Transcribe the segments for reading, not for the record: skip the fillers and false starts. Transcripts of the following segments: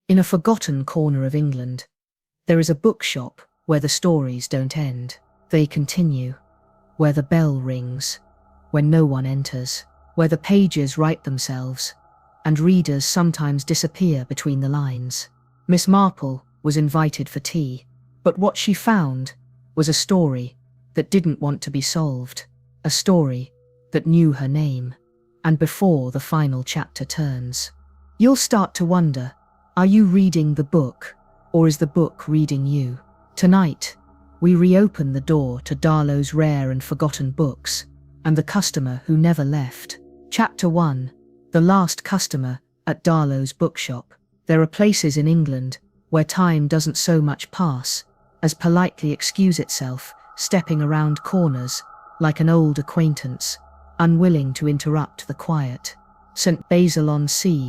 In a forgotten corner of England, there is a bookshop where the stories don't end. They continue. Where the bell rings, when no one enters. Where the pages write themselves, and readers sometimes disappear between the lines. Miss Marple was invited for tea, but what she found was a story that didn't want to be solved. A story that knew her name. And before the final chapter turns, you'll start to wonder, are you reading the book, or is the book reading you? Tonight, we reopen the door to Darlow's rare and forgotten books, and the customer who never left. Chapter 1. The Last Customer at Darlow's Bookshop. There are places in England where time doesn't so much pass as politely excuse itself, stepping around corners like an old acquaintance, unwilling to interrupt the quiet. St. Basilon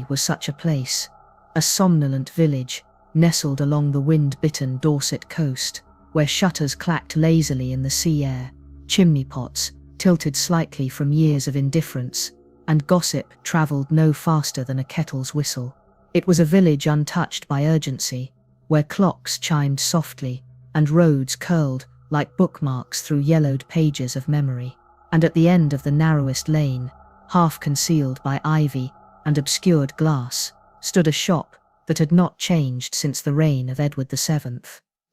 was such a place, a somnolent village nestled along the wind-bitten Dorset coast, where shutters clacked lazily in the sea air, chimney pots tilted slightly from years of indifference, and gossip travelled no faster than a kettle's whistle. It was a village untouched by urgency, where clocks chimed softly and roads curled like bookmarks through yellowed pages of memory. And at the end of the narrowest lane, half concealed by ivy and obscured glass, stood a shop that had not changed since the reign of Edward VII.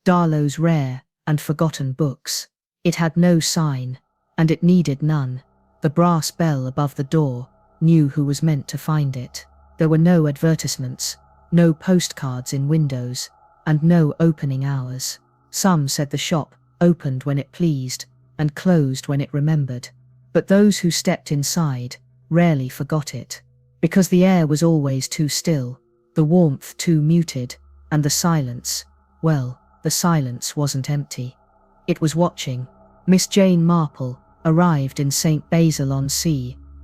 Darlow's rare and forgotten books. It had no sign, and it needed none. The brass bell above the door knew who was meant to find it. There were no advertisements, no postcards in windows, and no opening hours. Some said the shop opened when it pleased and closed when it remembered. But those who stepped inside rarely forgot it, because the air was always too still, the warmth too muted, and the silence, well, the silence wasn't empty. It was watching. Miss Jane Marple arrived in St. Basilon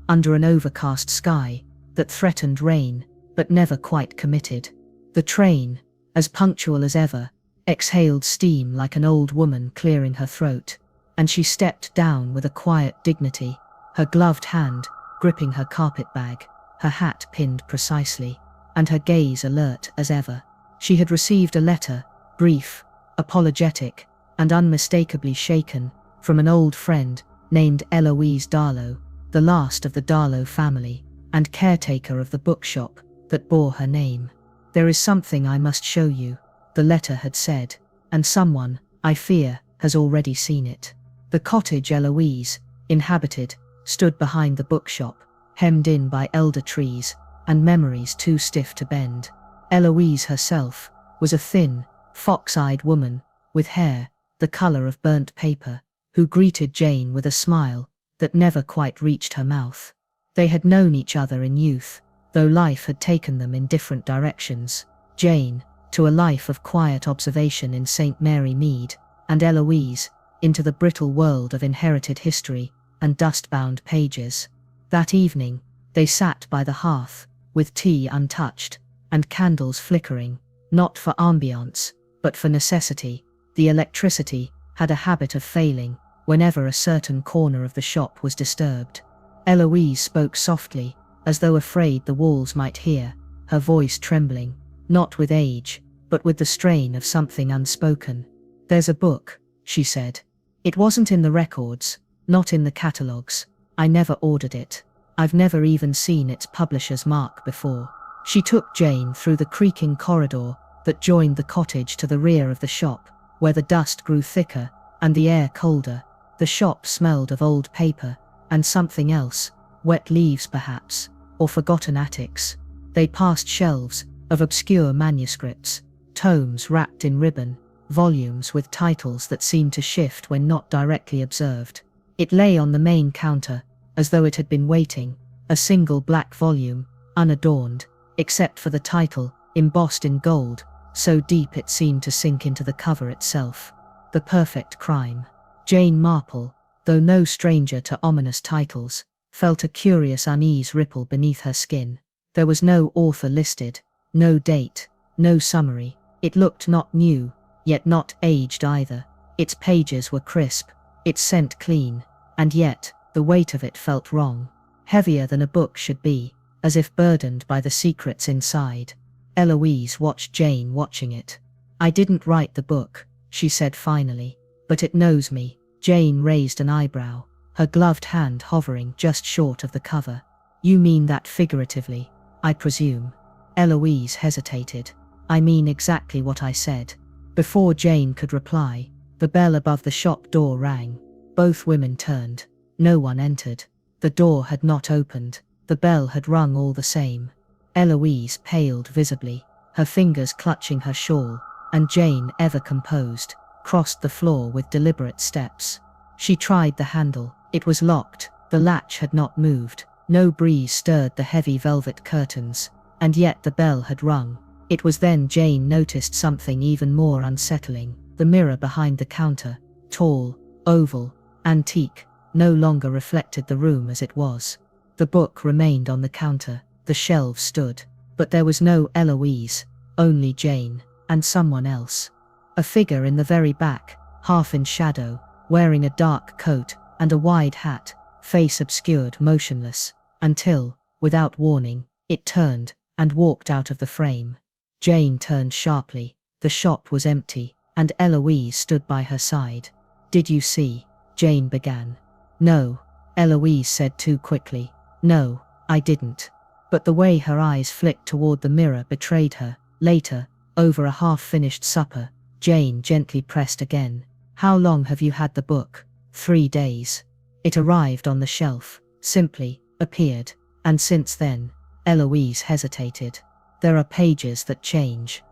under an overcast sky that threatened rain but never quite committed. The train, as punctual as ever, exhaled steam like an old woman clearing her throat, and she stepped down with a quiet dignity, her gloved hand gripping her carpet bag, her hat pinned precisely, and her gaze alert as ever. She had received a letter, brief, apologetic, and unmistakably shaken, from an old friend named Eloise Darlow, the last of the Darlow family, and caretaker of the bookshop that bore her name. "There is something I must show you," the letter had said, "and someone, I fear, has already seen it." The cottage Eloise inhabited stood behind the bookshop, hemmed in by elder trees and memories too stiff to bend. Eloise herself was a thin, fox-eyed woman with hair the colour of burnt paper, who greeted Jane with a smile that never quite reached her mouth. They had known each other in youth, though life had taken them in different directions. Jane, to a life of quiet observation in St. Mary Mead, and Eloise, into the brittle world of inherited history and dust-bound pages. That evening, they sat by the hearth, with tea untouched, and candles flickering, not for ambiance, but for necessity. The electricity had a habit of failing whenever a certain corner of the shop was disturbed. Eloise spoke softly, as though afraid the walls might hear, her voice trembling, not with age, but with the strain of something unspoken. "There's a book," she said. "It wasn't in the records, not in the catalogues. I never ordered it. I've never even seen its publisher's mark before." She took Jane through the creaking corridor that joined the cottage to the rear of the shop, where the dust grew thicker and the air colder. The shop smelled of old paper and something else, wet leaves perhaps, or forgotten attics. They passed shelves of obscure manuscripts, tomes wrapped in ribbon, volumes with titles that seemed to shift when not directly observed. It lay on the main counter, as though it had been waiting, a single black volume, unadorned, except for the title, embossed in gold, so deep it seemed to sink into the cover itself. The Perfect Crime. Jane Marple, though no stranger to ominous titles, felt a curious unease ripple beneath her skin. There was no author listed, no date, no summary. It looked not new, yet not aged either. Its pages were crisp, its scent clean, and yet the weight of it felt wrong, heavier than a book should be, as if burdened by the secrets inside. Eloise watched Jane watching it. "I didn't write the book," she said finally. "But it knows me." Jane raised an eyebrow, her gloved hand hovering just short of the cover. "You mean that figuratively, I presume?" Eloise hesitated. "I mean exactly what I said." Before Jane could reply, the bell above the shop door rang. Both women turned. No one entered. The door had not opened. The bell had rung all the same. Eloise paled visibly, her fingers clutching her shawl, and Jane, ever composed, crossed the floor with deliberate steps. She tried the handle. It was locked. The latch had not moved. No breeze stirred the heavy velvet curtains, and yet the bell had rung. It was then Jane noticed something even more unsettling. The mirror behind the counter, tall, oval, antique, no longer reflected the room as it was. The book remained on the counter, the shelves stood, but there was no Eloise, only Jane, and someone else. A figure in the very back, half in shadow, wearing a dark coat and a wide hat, face obscured, motionless, until, without warning, it turned and walked out of the frame. Jane turned sharply. The shop was empty, and Eloise stood by her side. "Did you see?" Jane began. "No," Eloise said too quickly. "No, I didn't." But the way her eyes flicked toward the mirror betrayed her. Later, over a half-finished supper, Jane gently pressed again. "How long have you had the book?" 3 days. It arrived on the shelf, simply appeared, and since then, Eloise hesitated. "There are pages that change.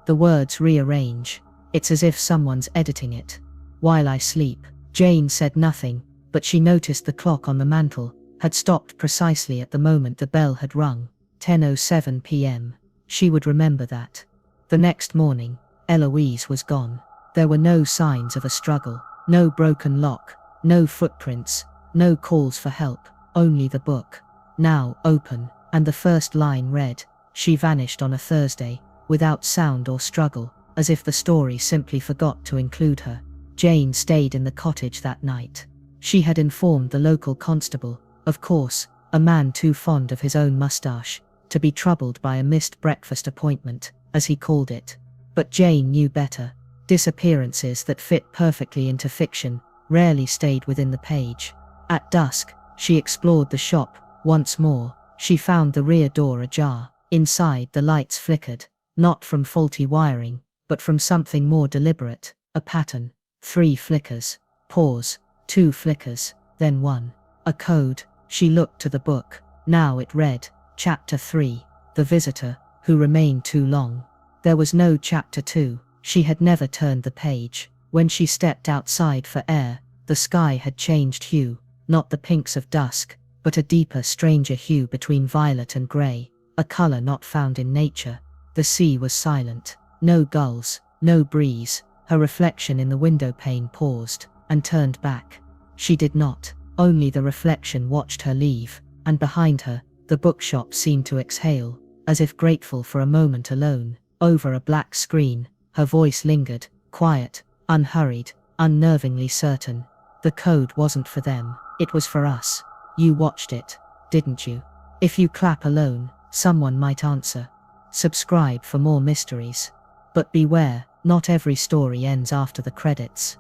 The words rearrange. It's as if someone's editing it. While I sleep." Jane said nothing, but she noticed the clock on the mantel had stopped precisely at the moment the bell had rung, 10:07 p.m. She would remember that. The next morning, Eloise was gone. There were no signs of a struggle, no broken lock, no footprints, no calls for help, only the book, now open, and the first line read, "She vanished on a Thursday, without sound or struggle," as if the story simply forgot to include her. Jane stayed in the cottage that night. She had informed the local constable, of course, a man too fond of his own moustache, to be troubled by a missed breakfast appointment, as he called it. But Jane knew better. Disappearances that fit perfectly into fiction rarely stayed within the page. At dusk, she explored the shop once more. She found the rear door ajar. Inside, the lights flickered, not from faulty wiring, but from something more deliberate, a pattern. 3 flickers, pause, 2 flickers, then 1. A code. She looked to the book. Now it read, Chapter 3, The Visitor, Who Remained Too Long. There was no Chapter 2. She had never turned the page. When she stepped outside for air, the sky had changed hue, not the pinks of dusk, but a deeper, stranger hue between violet and grey, a colour not found in nature. The sea was silent. No gulls, no breeze. Her reflection in the window pane paused, and turned back. She did not. Only the reflection watched her leave, and behind her, the bookshop seemed to exhale, as if grateful for a moment alone. Over a black screen, her voice lingered, quiet, unhurried, unnervingly certain. "The code wasn't for them. It was for us. You watched it, didn't you? If you clap alone, someone might answer. Subscribe for more mysteries. But beware, not every story ends after the credits."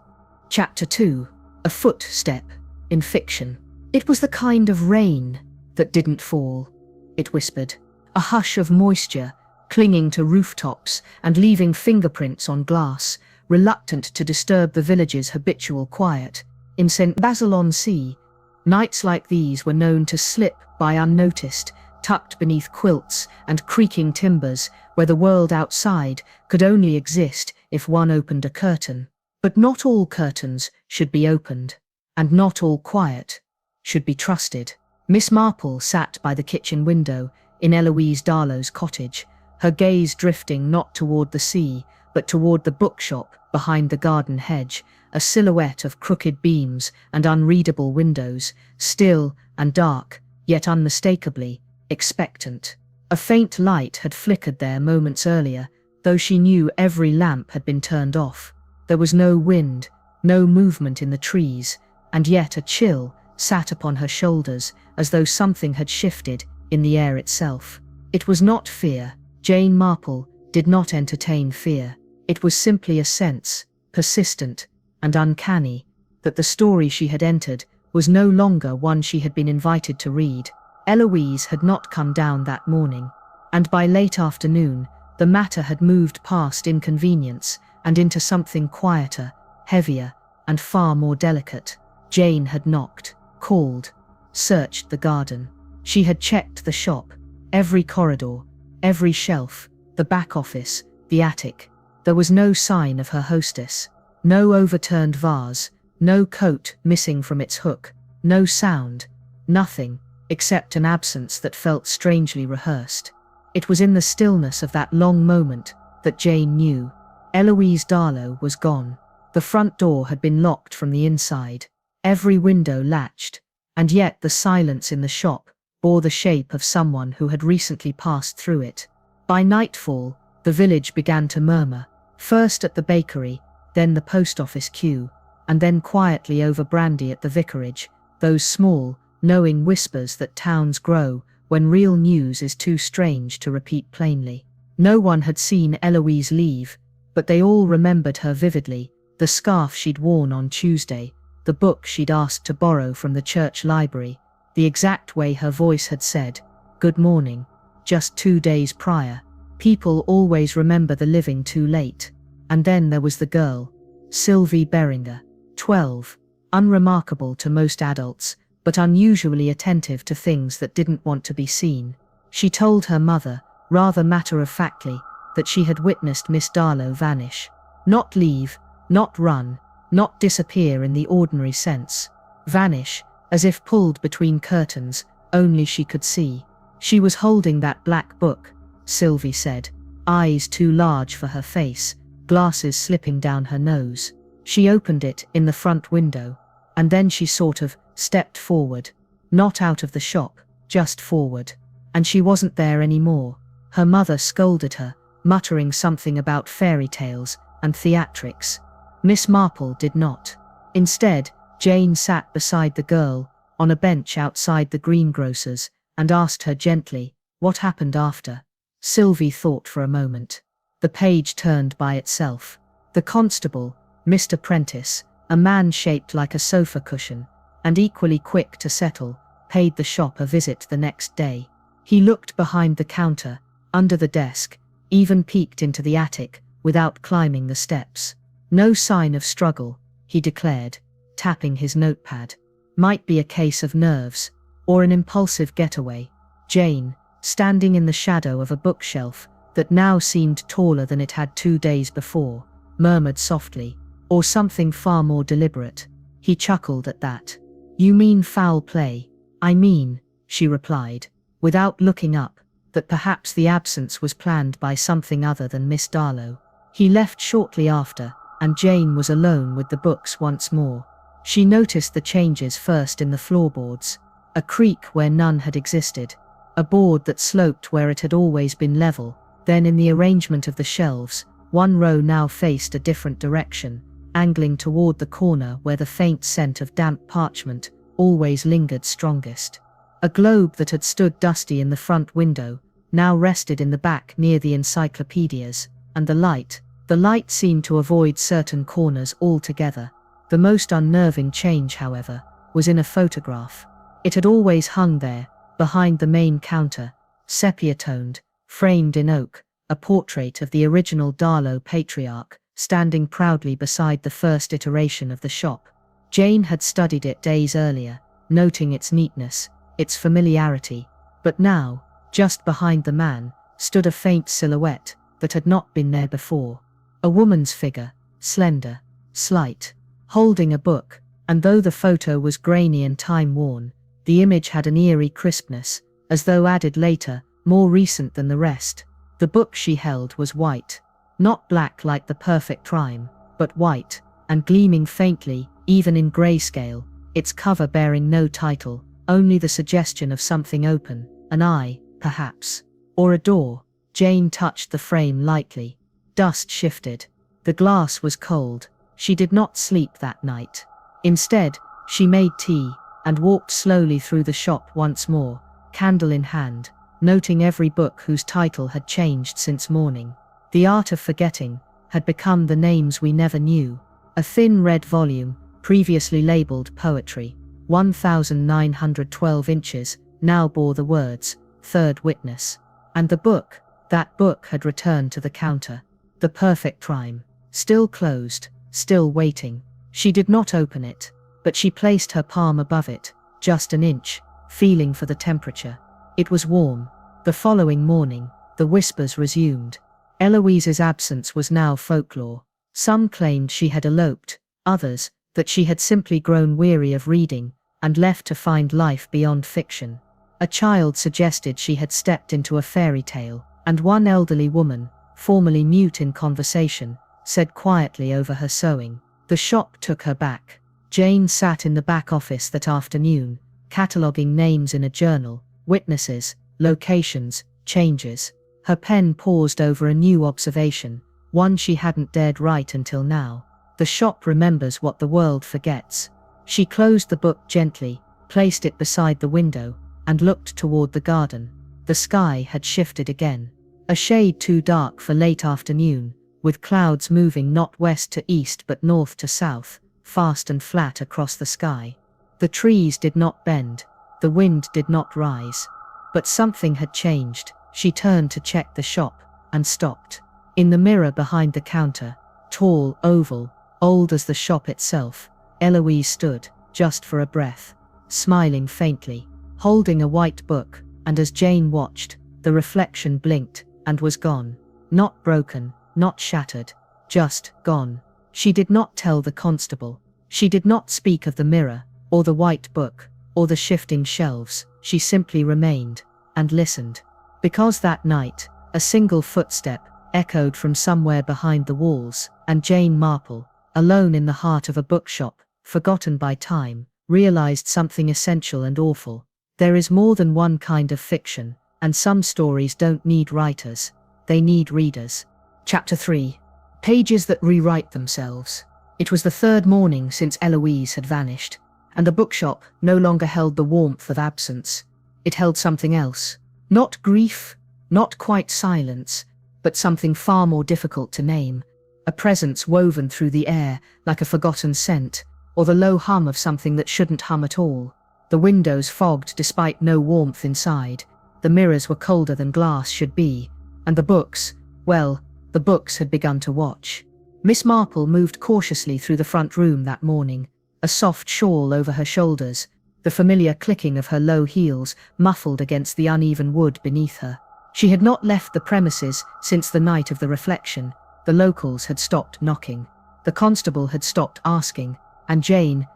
Chapter 2. A Footstep in Fiction. "It was the kind of rain that didn't fall," it whispered. "A hush of moisture, clinging to rooftops and leaving fingerprints on glass, reluctant to disturb the village's habitual quiet. In St. Basilon Sea, nights like these were known to slip by unnoticed, tucked beneath quilts and creaking timbers, where the world outside could only exist if one opened a curtain. But not all curtains should be opened, and not all quiet should be trusted." Miss Marple sat by the kitchen window in Eloise Darlow's cottage, her gaze drifting not toward the sea, but toward the bookshop behind the garden hedge, a silhouette of crooked beams and unreadable windows, still and dark, yet unmistakably expectant. A faint light had flickered there moments earlier, though she knew every lamp had been turned off. There was no wind, no movement in the trees, and yet a chill sat upon her shoulders as though something had shifted in the air itself. It was not fear, Jane Marple did not entertain fear. It was simply a sense, persistent and uncanny, that the story she had entered was no longer one she had been invited to read. Eloise had not come down that morning, and by late afternoon, the matter had moved past inconvenience and into something quieter, heavier, and far more delicate. Jane had knocked, called, searched the garden. She had checked the shop, every corridor, every shelf, the back office, the attic. There was no sign of her hostess. No overturned vase, no coat missing from its hook, no sound, nothing, except an absence that felt strangely rehearsed. It was in the stillness of that long moment that Jane knew. Eloise Darlow was gone. The front door had been locked from the inside, every window latched, and yet the silence in the shop bore the shape of someone who had recently passed through it. By nightfall, the village began to murmur, first at the bakery, then the post office queue, and then quietly over brandy at the vicarage, those small, knowing whispers that towns grow when real news is too strange to repeat plainly. No one had seen Eloise leave, but they all remembered her vividly, the scarf she'd worn on Tuesday, the book she'd asked to borrow from the church library, the exact way her voice had said, "Good morning," just 2 days prior. People always remember the living too late. And then there was the girl, Sylvie Beringer, 12, unremarkable to most adults, but unusually attentive to things that didn't want to be seen. She told her mother, rather matter-of-factly, that she had witnessed Miss Darlow vanish. Not leave, not run, not disappear in the ordinary sense. Vanish, as if pulled between curtains, only she could see. She was holding that black book, Sylvie said, eyes too large for her face, glasses slipping down her nose. She opened it in the front window, and then she sort of stepped forward, not out of the shop, just forward. And she wasn't there anymore. Her mother scolded her, muttering something about fairy tales and theatrics. Miss Marple did not. Instead, Jane sat beside the girl, on a bench outside the greengrocer's, and asked her gently, what happened after? Sylvie thought for a moment. The page turned by itself. The constable, Mr. Prentice, a man shaped like a sofa cushion, and equally quick to settle, paid the shop a visit the next day. He looked behind the counter, under the desk, even peeked into the attic, without climbing the steps. No sign of struggle, he declared, tapping his notepad. Might be a case of nerves, or an impulsive getaway. Jane, standing in the shadow of a bookshelf that now seemed taller than it had 2 days before, murmured softly, or something far more deliberate. He chuckled at that. You mean foul play? I mean, she replied, without looking up, that perhaps the absence was planned by something other than Miss Darlow. He left shortly after, and Jane was alone with the books once more. She noticed the changes first in the floorboards, a creak where none had existed, a board that sloped where it had always been level, then in the arrangement of the shelves, one row now faced a different direction, angling toward the corner where the faint scent of damp parchment always lingered strongest. A globe that had stood dusty in the front window now rested in the back near the encyclopedias, and the light seemed to avoid certain corners altogether. The most unnerving change, however, was in a photograph. It had always hung there, behind the main counter, sepia-toned, framed in oak, a portrait of the original Darlow patriarch, standing proudly beside the first iteration of the shop. Jane had studied it days earlier, noting its neatness, its familiarity, but now, just behind the man, stood a faint silhouette that had not been there before. A woman's figure, slender, slight, holding a book, and though the photo was grainy and time-worn, the image had an eerie crispness, as though added later, more recent than the rest. The book she held was white, not black like the perfect rhyme, but white, and gleaming faintly, even in grayscale, its cover bearing no title, only the suggestion of something open, an eye, perhaps, or a door. Jane touched the frame lightly. Dust shifted. The glass was cold. She did not sleep that night. Instead, she made tea, and walked slowly through the shop once more, candle in hand. noting every book whose title had changed since morning. The Art of Forgetting had become The Names We Never Knew. A thin red volume, previously labelled Poetry, 1,912 inches, now bore the words, Third Witness. And the book, that book had returned to the counter. The Perfect Crime. Still closed, still waiting. She did not open it, but she placed her palm above it, just an inch, feeling for the temperature. It was warm. The following morning, the whispers resumed. Eloise's absence was now folklore. Some claimed she had eloped, others, that she had simply grown weary of reading, and left to find life beyond fiction. A child suggested she had stepped into a fairy tale, and one elderly woman, formerly mute in conversation, said quietly over her sewing. The shop took her back. Jane sat in the back office that afternoon, cataloguing names in a journal, witnesses, locations, changes. Her pen paused over a new observation, one she hadn't dared write until now. The shop remembers what the world forgets. She closed the book gently, placed it beside the window, and looked toward the garden. The sky had shifted again. A shade too dark for late afternoon, with clouds moving not west to east but north to south, fast and flat across the sky. The trees did not bend, the wind did not rise. But something had changed. She turned to check the shop, and stopped. In the mirror behind the counter, tall, oval, old as the shop itself, Eloise stood, just for a breath, smiling faintly, holding a white book, and as Jane watched, the reflection blinked, and was gone. Not broken, not shattered, just gone. She did not tell the constable. She did not speak of the mirror, or the white book, or the shifting shelves. She simply remained, and listened. Because that night, a single footstep echoed from somewhere behind the walls, and Jane Marple, alone in the heart of a bookshop, forgotten by time, realized something essential and awful. There is more than one kind of fiction, and some stories don't need writers, they need readers. Chapter 3. Pages that rewrite themselves. It was the third morning since Eloise had vanished, and the bookshop no longer held the warmth of absence. It held something else. Not grief, not quite silence, but something far more difficult to name. A presence woven through the air like a forgotten scent, or the low hum of something that shouldn't hum at all. The windows fogged despite no warmth inside. The mirrors were colder than glass should be, and the books, well, the books had begun to watch. Miss Marple moved cautiously through the front room that morning, a soft shawl over her shoulders, the familiar clicking of her low heels muffled against the uneven wood beneath her. She had not left the premises since the night of the reflection. The locals had stopped knocking. The constable had stopped asking, and Jane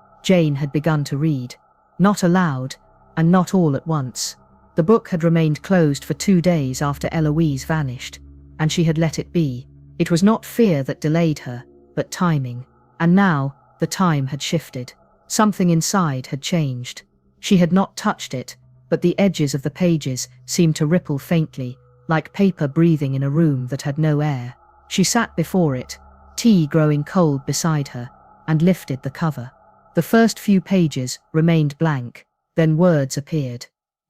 had begun to read. Not aloud, and not all at once. The book had remained closed for 2 days after Eloise vanished, and she had let it be. It was not fear that delayed her, but timing. And now, the time had shifted. Something inside had changed. She had not touched it, but the edges of the pages seemed to ripple faintly, like paper breathing in a room that had no air. She sat before it, tea growing cold beside her, and lifted the cover. The first few pages remained blank, then words appeared.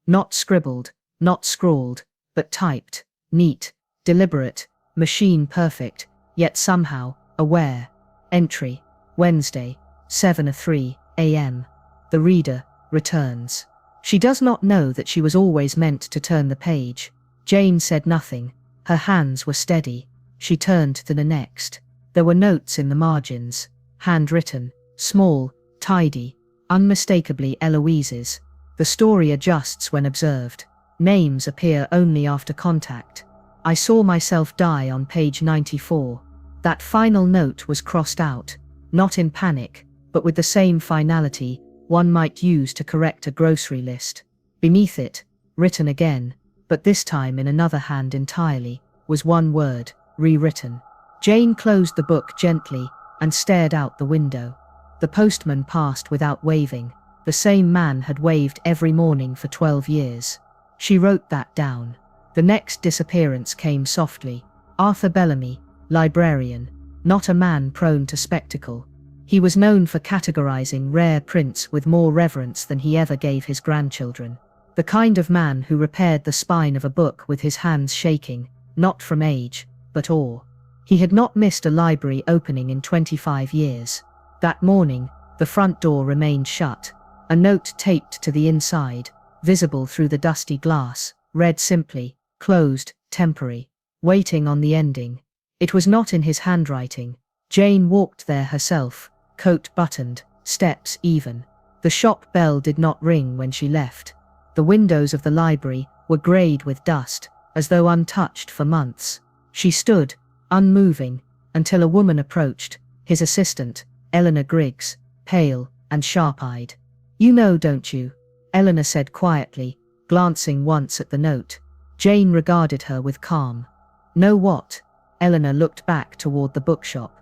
Not scribbled, not scrawled, but typed, neat, deliberate, machine perfect, yet somehow aware. Entry: Wednesday, 7:03 a.m. The reader returns. She does not know that she was always meant to turn the page. Jane said nothing. Her hands were steady. She turned to the next. There were notes in the margins, handwritten, small, tidy, unmistakably Eloise's. The story adjusts when observed. Names appear only after contact. I saw myself die on page 94. That final note was crossed out, not in panic, but with the same finality one might use to correct a grocery list. Beneath it, written again, but this time in another hand entirely, was one word, rewritten. Jane closed the book gently and stared out the window. The postman passed without waving. The same man had waved every morning for 12 years. She wrote that down. The next disappearance came softly. Arthur Bellamy, librarian, not a man prone to spectacle. He was known for categorizing rare prints with more reverence than he ever gave his grandchildren. The kind of man who repaired the spine of a book with his hands shaking, not from age, but awe. He had not missed a library opening in 25 years. That morning, the front door remained shut. A note taped to the inside, visible through the dusty glass, read simply, "Closed, temporary. Waiting on the ending." It was not in his handwriting. Jane walked there herself, coat buttoned, steps even. The shop bell did not ring when she left. The windows of the library were greyed with dust, as though untouched for months. She stood, unmoving, until a woman approached, his assistant, Eleanor Griggs, pale and sharp-eyed. "You know, don't you?" Eleanor said quietly, glancing once at the note. Jane regarded her with calm. "Know what?" Eleanor looked back toward the bookshop.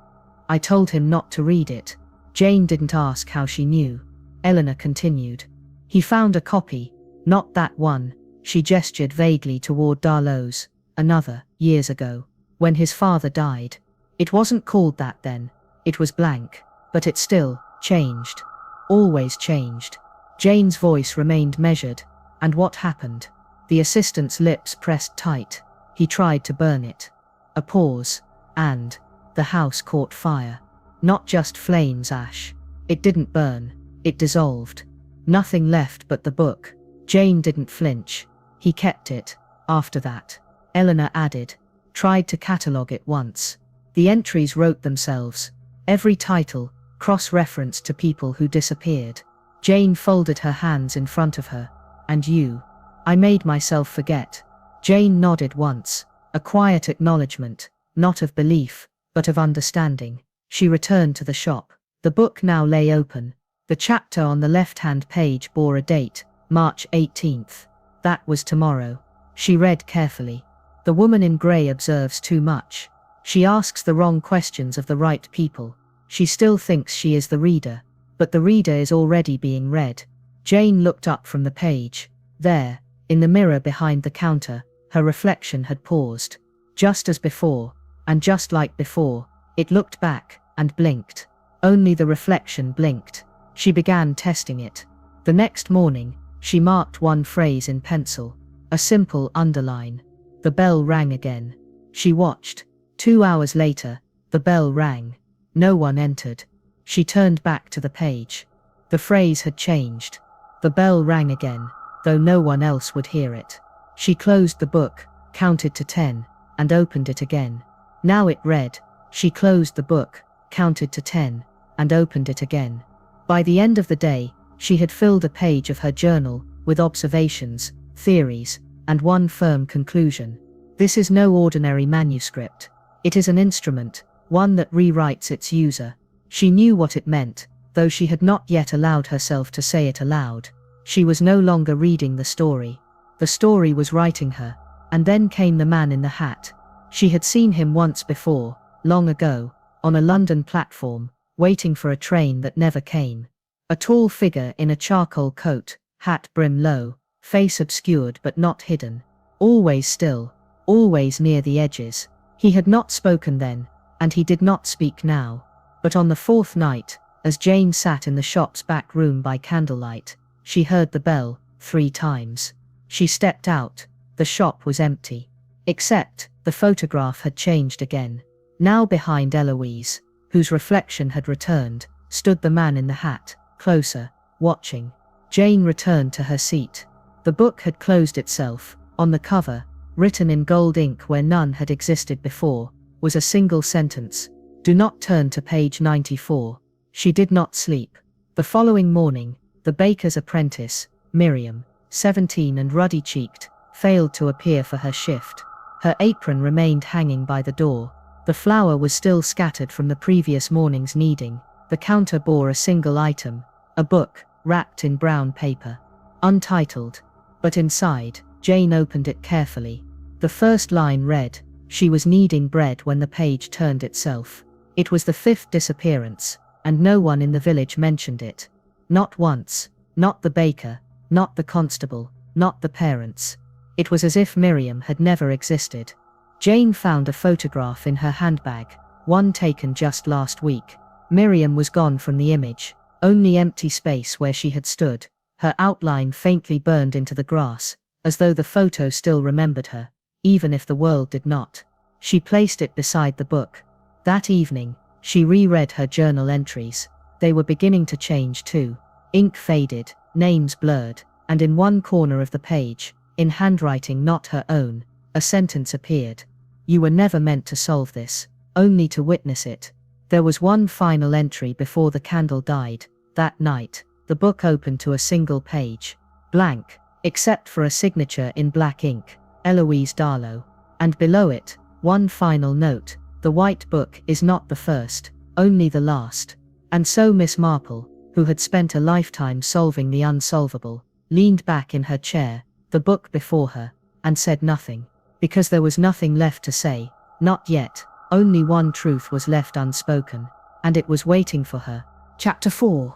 "I told him not to read it." Jane didn't ask how she knew. Eleanor continued. "He found a copy, not that one." She gestured vaguely toward Darlot's. "Another, years ago, when his father died. It wasn't called that then. It was blank. But it still changed. Always changed." Jane's voice remained measured. "And what happened?" The assistant's lips pressed tight. "He tried to burn it." A pause. "And the house caught fire. Not just flames, ash. It didn't burn. It dissolved. Nothing left but the book." Jane didn't flinch. "He kept it. After that." Eleanor added. "Tried to catalogue it once. The entries wrote themselves. Every title, cross-reference to people who disappeared." Jane folded her hands in front of her. "And you?" "I made myself forget." Jane nodded once, a quiet acknowledgement, not of belief, but of understanding. She returned to the shop. The book now lay open. The chapter on the left-hand page bore a date, March 18th. That was tomorrow. She read carefully. "The woman in grey observes too much. She asks the wrong questions of the right people. She still thinks she is the reader, but the reader is already being read." Jane looked up from the page. There, in the mirror behind the counter, her reflection had paused. Just as before, and just like before, it looked back and blinked. Only the reflection blinked. She began testing it. The next morning, she marked one phrase in pencil, a simple underline. The bell rang again. She watched. 2 hours later, the bell rang. No one entered. She turned back to the page. The phrase had changed. The bell rang again, though no one else would hear it. She closed the book, counted to 10, and opened it again. Now it read. She closed the book, counted to 10, and opened it again. By the end of the day, she had filled a page of her journal with observations, theories, and one firm conclusion. This is no ordinary manuscript. It is an instrument, one that rewrites its user. She knew what it meant, though she had not yet allowed herself to say it aloud. She was no longer reading the story. The story was writing her. And then came the man in the hat. She had seen him once before, long ago, on a London platform, waiting for a train that never came. A tall figure in a charcoal coat, hat brim low, face obscured but not hidden. Always still, always near the edges. He had not spoken then, and he did not speak now. But on the fourth night, as Jane sat in the shop's back room by candlelight, she heard the bell 3 times. She stepped out. The shop was empty. Except, the photograph had changed again. Now behind Eloise, whose reflection had returned, stood the man in the hat, closer, watching. Jane returned to her seat. The book had closed itself. On the cover, written in gold ink where none had existed before, was a single sentence. "Do not turn to page 94. She did not sleep. The following morning, the baker's apprentice, Miriam, 17 and ruddy-cheeked, failed to appear for her shift. Her apron remained hanging by the door. The flour was still scattered from the previous morning's kneading. The counter bore a single item, a book, wrapped in brown paper. Untitled. But inside, Jane opened it carefully. The first line read, "She was kneading bread when the page turned itself." It was the 5th disappearance, and no one in the village mentioned it. Not once. Not the baker. Not the constable. Not the parents. It was as if Miriam had never existed. Jane found a photograph in her handbag, one taken just last week. Miriam was gone from the image, only empty space where she had stood. her outline faintly burned into the grass, as though the photo still remembered her, even if the world did not. She placed it beside the book. That evening, she reread her journal entries. They were beginning to change too. Ink faded, names blurred, and in one corner of the page, in handwriting not her own, a sentence appeared. You were never meant to solve this, only to witness it. There was one final entry before the candle died. That night, the book opened to a single page, blank, except for a signature in black ink, Eloise Darlow. And below it, one final note: the white book is not the first, only the last. And so Miss Marple, who had spent a lifetime solving the unsolvable, leaned back in her chair, the book before her, and said nothing. Because there was nothing left to say, not yet. Only one truth was left unspoken, and it was waiting for her. Chapter 4.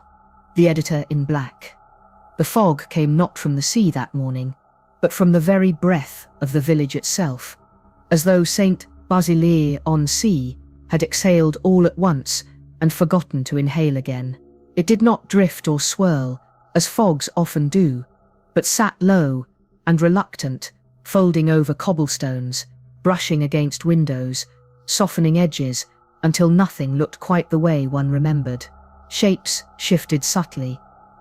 The Editor in Black. The fog came not from the sea that morning, but from the very breath of the village itself, as though St. Basilon-on-Sea had exhaled all at once and forgotten to inhale again. It did not drift or swirl, as fogs often do, but sat low and reluctant, folding over cobblestones, brushing against windows, softening edges, until nothing looked quite the way one remembered. Shapes shifted subtly,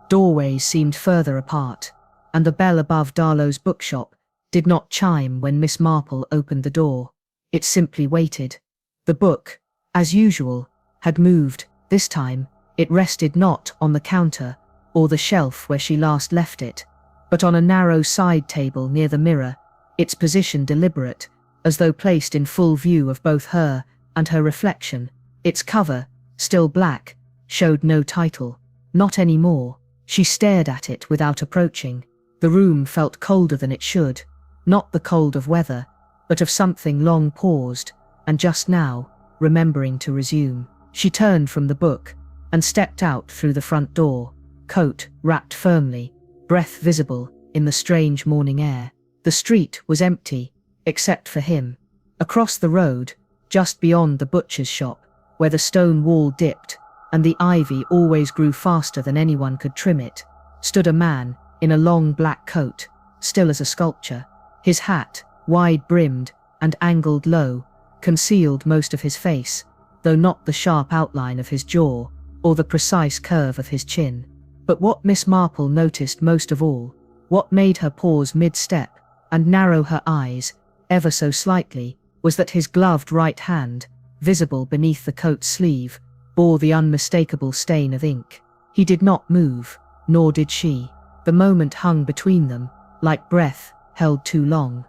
doorways seemed further apart, and the bell above Darlow's bookshop did not chime when Miss Marple opened the door. It simply waited. The book, as usual, had moved. This time, it rested not on the counter or the shelf where she last left it, but on a narrow side table near the mirror, its position deliberate, as though placed in full view of both her and her reflection. Its cover, still black, showed no title. Not anymore. She stared at it without approaching. The room felt colder than it should, not the cold of weather, but of something long paused, and just now, remembering to resume. She turned from the book, and stepped out through the front door, coat wrapped firmly, breath visible in the strange morning air. The street was empty, except for him. Across the road, just beyond the butcher's shop, where the stone wall dipped, and the ivy always grew faster than anyone could trim it, stood a man in a long black coat, still as a sculpture. His hat, wide-brimmed and angled low, concealed most of his face, though not the sharp outline of his jaw or the precise curve of his chin. But what Miss Marple noticed most of all, what made her pause mid-step and narrow her eyes ever so slightly, was that his gloved right hand, visible beneath the coat sleeve, bore the unmistakable stain of ink. He did not move, nor did she. The moment hung between them, like breath held too long.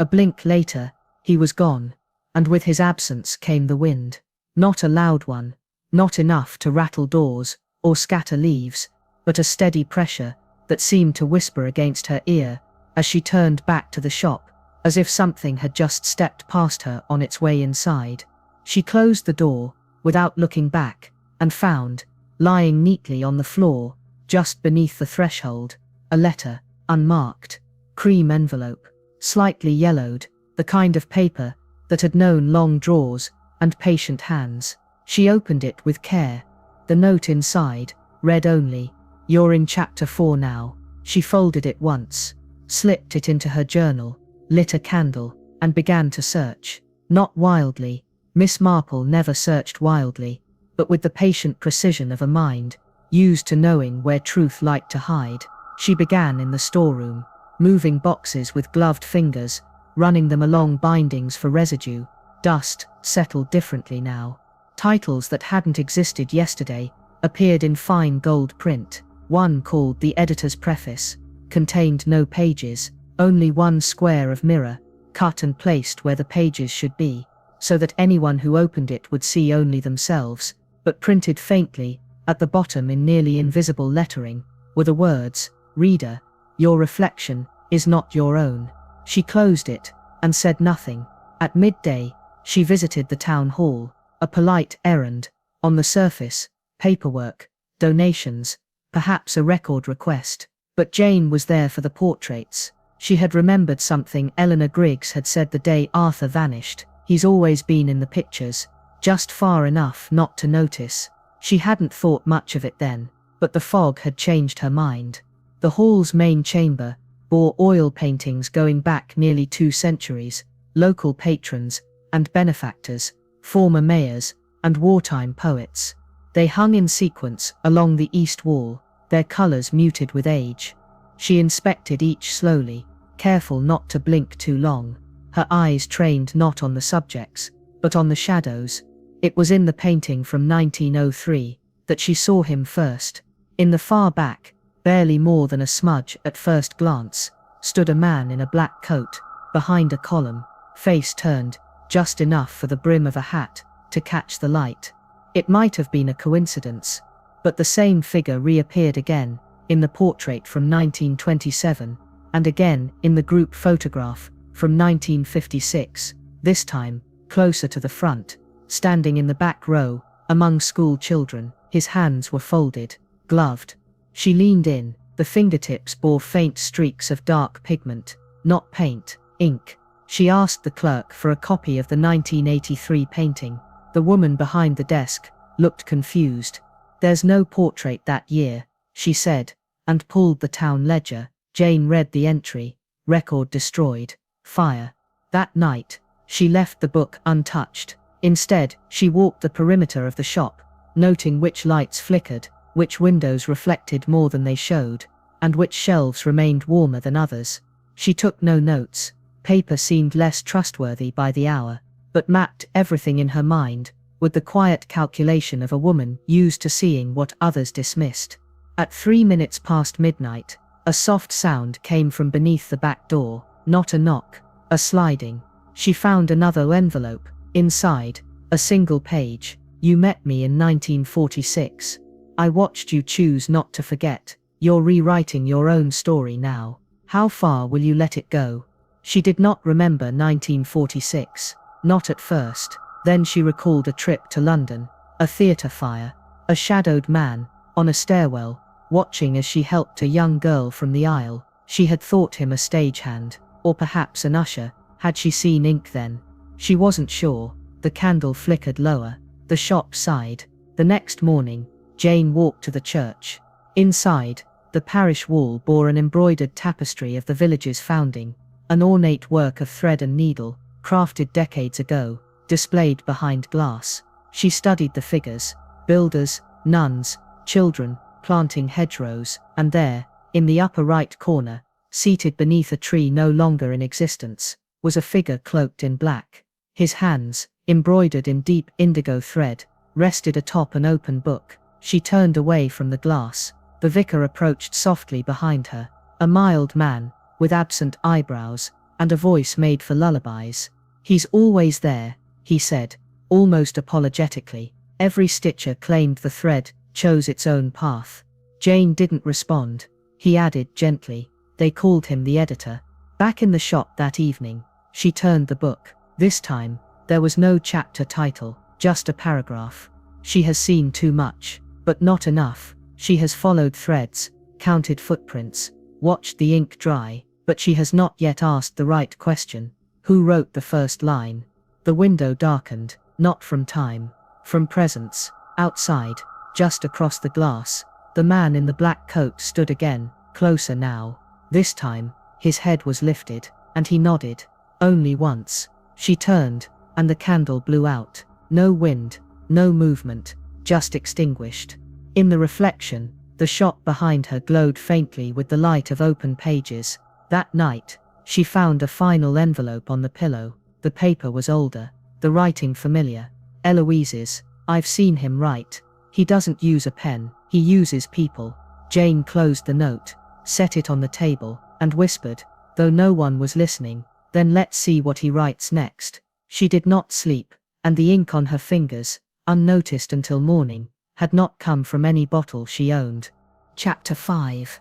A blink later, he was gone, and with his absence came the wind. Not a loud one, not enough to rattle doors or scatter leaves, but a steady pressure that seemed to whisper against her ear as she turned back to the shop, as if something had just stepped past her on its way inside. She closed the door, without looking back, and found, lying neatly on the floor, just beneath the threshold, a letter, unmarked, cream envelope, slightly yellowed, the kind of paper that had known long draws and patient hands. She opened it with care. The note inside read only, "You're in chapter 4 now." She folded it once, slipped it into her journal, lit a candle, and began to search. Not wildly. Miss Marple never searched wildly, but with the patient precision of a mind used to knowing where truth liked to hide. She began in the storeroom, moving boxes with gloved fingers, running them along bindings for residue. Dust settled differently now. Titles that hadn't existed yesterday appeared in fine gold print. One, called The Editor's Preface, contained no pages, only one square of mirror, cut and placed where the pages should be, so that anyone who opened it would see only themselves, but printed faintly, at the bottom in nearly invisible lettering, were the words, "Reader, your reflection is not your own." She closed it, and said nothing. At midday, she visited the town hall, a polite errand, on the surface, paperwork, donations, perhaps a record request. But Jane was there for the portraits. She had remembered something Eleanor Griggs had said the day Arthur vanished. "He's always been in the pictures, just far enough not to notice." She hadn't thought much of it then, but the fog had changed her mind. The hall's main chamber bore oil paintings going back nearly 2 centuries, local patrons and benefactors, former mayors, and wartime poets. They hung in sequence along the east wall, their colors muted with age. She inspected each slowly, careful not to blink too long, her eyes trained not on the subjects, but on the shadows. It was in the painting from 1903 that she saw him first. In the far back, barely more than a smudge at first glance, stood a man in a black coat, behind a column, face turned, just enough for the brim of a hat to catch the light. It might have been a coincidence, but the same figure reappeared again, in the portrait from 1927, and again in the group photograph from 1956, this time closer to the front, standing in the back row, among school children. His hands were folded, gloved. She leaned in, the fingertips bore faint streaks of dark pigment, not paint, ink. She asked the clerk for a copy of the 1983 painting. The woman behind the desk looked confused. "There's no portrait that year," she said, and pulled the town ledger. Jane read the entry: record destroyed, fire. That night, she left the book untouched. Instead, she walked the perimeter of the shop, noting which lights flickered, which windows reflected more than they showed, and which shelves remained warmer than others. She took no notes. Paper seemed less trustworthy by the hour, but mapped everything in her mind, with the quiet calculation of a woman used to seeing what others dismissed. At 3 minutes past midnight, a soft sound came from beneath the back door, not a knock, a sliding. She found another envelope. Inside, a single page. "You met me in 1946. I watched you choose not to forget. You're rewriting your own story now. How far will you let it go?" She did not remember 1946, not at first. Then she recalled a trip to London, a theatre fire, a shadowed man, on a stairwell, watching as she helped a young girl from the aisle. She had thought him a stagehand, or perhaps an usher. Had she seen ink then? She wasn't sure. The candle flickered lower. The shop sighed. The next morning, Jane walked to the church. Inside, the parish wall bore an embroidered tapestry of the village's founding, an ornate work of thread and needle, crafted decades ago, displayed behind glass. She studied the figures: builders, nuns, children, planting hedgerows, and there, in the upper right corner, seated beneath a tree no longer in existence, was a figure cloaked in black. His hands, embroidered in deep indigo thread, rested atop an open book. She turned away from the glass. The vicar approached softly behind her, a mild man, with absent eyebrows, and a voice made for lullabies. "He's always there," he said, almost apologetically. Every stitcher claimed the thread chose its own path. Jane didn't respond. He added gently, "They called him the editor." Back in the shop that evening, she turned the book. This time, there was no chapter title, just a paragraph. She has seen too much, but not enough. She has followed threads, counted footprints, watched the ink dry, but she has not yet asked the right question. Who wrote the first line? The window darkened, not from time, from presence. Outside, just across the glass, the man in the black coat stood again, closer now. This time, his head was lifted, and he nodded. Only once. She turned, and the candle blew out. No wind, no movement, just extinguished. In the reflection, the shop behind her glowed faintly with the light of open pages. That night, she found a final envelope on the pillow. The paper was older, the writing familiar. Eloise's. "I've seen him write. He doesn't use a pen, he uses people." Jane closed the note, set it on the table, and whispered, though no one was listening, "Then let's see what he writes next." She did not sleep, and the ink on her fingers, unnoticed until morning, had not come from any bottle she owned. Chapter 5.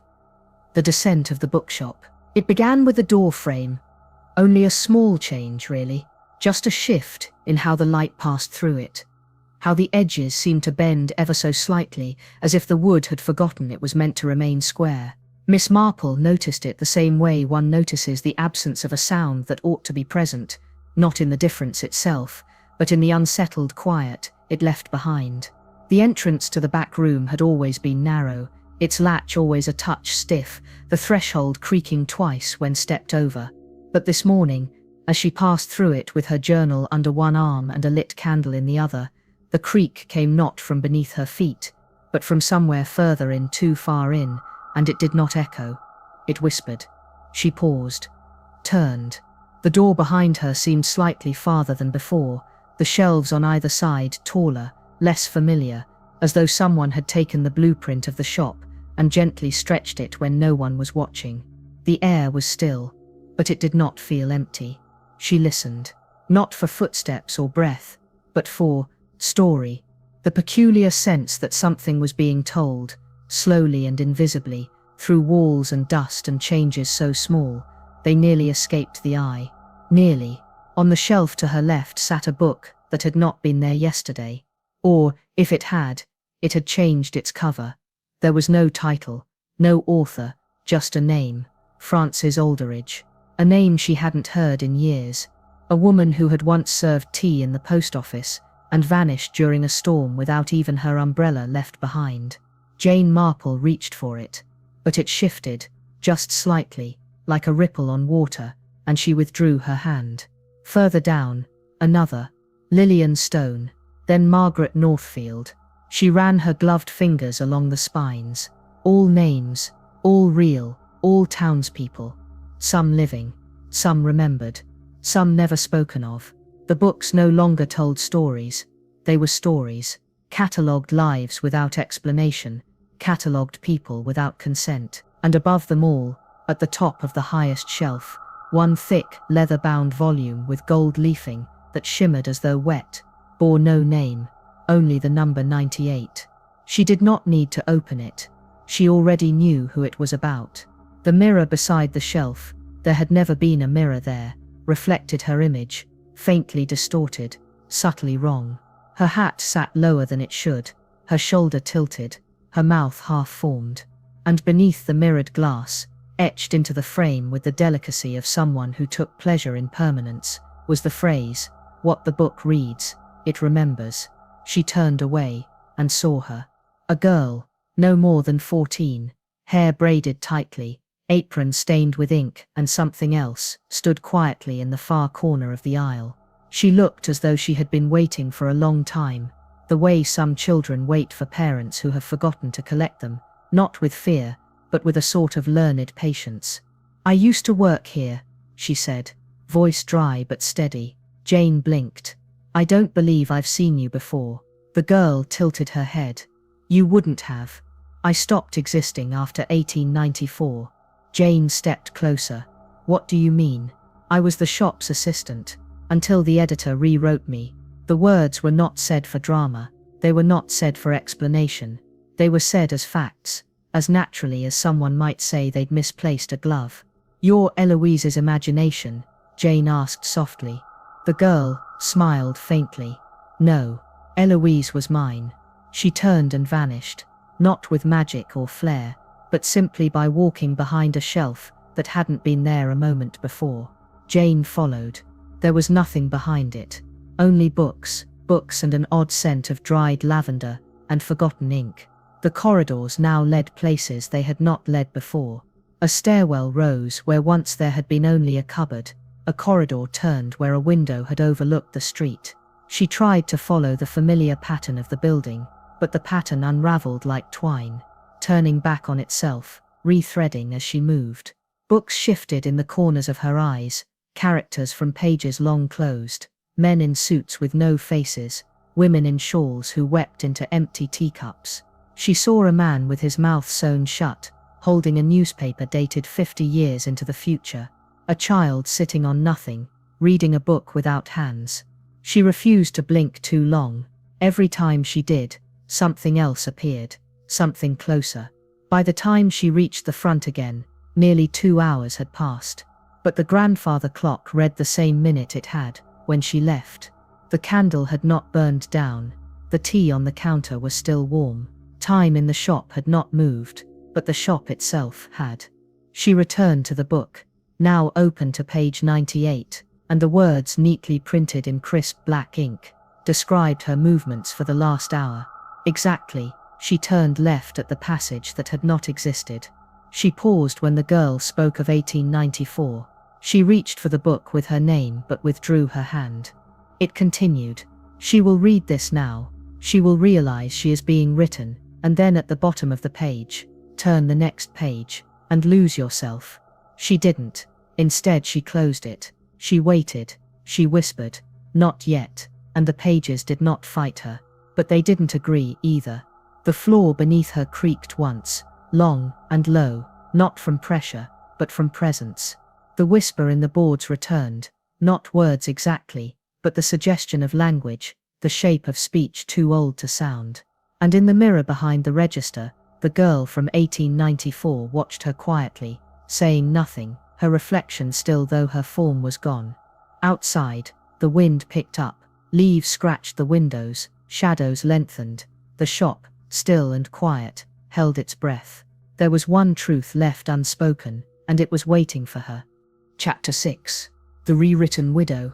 The Descent of the Bookshop. It began with the door frame. Only a small change, really. Just a shift in how the light passed through it. How the edges seemed to bend ever so slightly, as if the wood had forgotten it was meant to remain square. Miss Marple noticed it the same way one notices the absence of a sound that ought to be present, not in the difference itself, but in the unsettled quiet it left behind. The entrance to the back room had always been narrow, its latch always a touch stiff, the threshold creaking twice when stepped over. But this morning, as she passed through it with her journal under one arm and a lit candle in the other, the creak came not from beneath her feet, but from somewhere further in, too far in, and it did not echo. It whispered. She paused, turned. The door behind her seemed slightly farther than before, the shelves on either side taller, less familiar, as though someone had taken the blueprint of the shop and gently stretched it when no one was watching. The air was still, but it did not feel empty. She listened, not for footsteps or breath, but for story, the peculiar sense that something was being told, slowly and invisibly, through walls and dust and changes so small, they nearly escaped the eye. Nearly. On the shelf to her left sat a book that had not been there yesterday. Or, if it had changed its cover. There was no title, no author, just a name, Frances Alderidge. A name she hadn't heard in years. A woman who had once served tea in the post office and vanished during a storm without even her umbrella left behind. Jane Marple reached for it, but it shifted, just slightly, like a ripple on water, and she withdrew her hand. Further down, another, Lillian Stone, then Margaret Northfield. She ran her gloved fingers along the spines. All names, all real, all townspeople. Some living, some remembered, some never spoken of. The books no longer told stories. They were stories, catalogued lives without explanation, catalogued people without consent. And above them all, at the top of the highest shelf, one thick, leather-bound volume with gold leafing that shimmered as though wet, bore no name, only the number 98. She did not need to open it. She already knew who it was about. The mirror beside the shelf, there had never been a mirror there, reflected her image, faintly distorted, subtly wrong. Her hat sat lower than it should, her shoulder tilted, her mouth half-formed. And beneath the mirrored glass, etched into the frame with the delicacy of someone who took pleasure in permanence, was the phrase, "What the book reads, it remembers." She turned away, and saw her. A girl, no more than 14, hair braided tightly, apron stained with ink and something else, stood quietly in the far corner of the aisle. She looked as though she had been waiting for a long time, the way some children wait for parents who have forgotten to collect them, not with fear, but with a sort of learned patience. "I used to work here," she said, voice dry but steady. Jane blinked. "I don't believe I've seen you before." The girl tilted her head. "You wouldn't have. I stopped existing after 1894. Jane stepped closer. "What do you mean?" "I was the shop's assistant, until the editor rewrote me. The words were not said for drama, they were not said for explanation. They were said as facts, as naturally as someone might say they'd misplaced a glove." "You're Eloise's imagination?" Jane asked softly. The girl smiled faintly. "No, Eloise was mine." She turned and vanished, not with magic or flair, but simply by walking behind a shelf that hadn't been there a moment before. Jane followed. There was nothing behind it. Only books and an odd scent of dried lavender and forgotten ink. The corridors now led places they had not led before. A stairwell rose where once there had been only a cupboard. A corridor turned where a window had overlooked the street. She tried to follow the familiar pattern of the building, but the pattern unraveled like twine, turning back on itself, rethreading as she moved. Books shifted in the corners of her eyes, characters from pages long closed, men in suits with no faces, women in shawls who wept into empty teacups. She saw a man with his mouth sewn shut, holding a newspaper dated 50 years into the future. A child sitting on nothing, reading a book without hands. She refused to blink too long. Every time she did, something else appeared, something closer. By the time she reached the front again, nearly 2 hours had passed. But the grandfather clock read the same minute it had when she left. The candle had not burned down. The tea on the counter was still warm. Time in the shop had not moved, but the shop itself had. She returned to the book, now open to page 98, and the words neatly printed in crisp black ink described her movements for the last hour. Exactly, She turned left at the passage that had not existed. She paused when the girl spoke of 1894. She reached for the book with her name but withdrew her hand. It continued. She will read this now. She will realize she is being written, and then at the bottom of the page, turn the next page, and lose yourself. She didn't. Instead she closed it. She waited. She whispered, "Not yet," and the pages did not fight her. But they didn't agree either. The floor beneath her creaked once, long and low, not from pressure, but from presence. The whisper in the boards returned, not words exactly, but the suggestion of language, the shape of speech too old to sound. And in the mirror behind the register, the girl from 1894 watched her quietly, saying nothing, her reflection still though her form was gone. Outside, the wind picked up, leaves scratched the windows, shadows lengthened. The shop, still and quiet, held its breath. There was one truth left unspoken, and it was waiting for her. Chapter 6. The Rewritten Widow.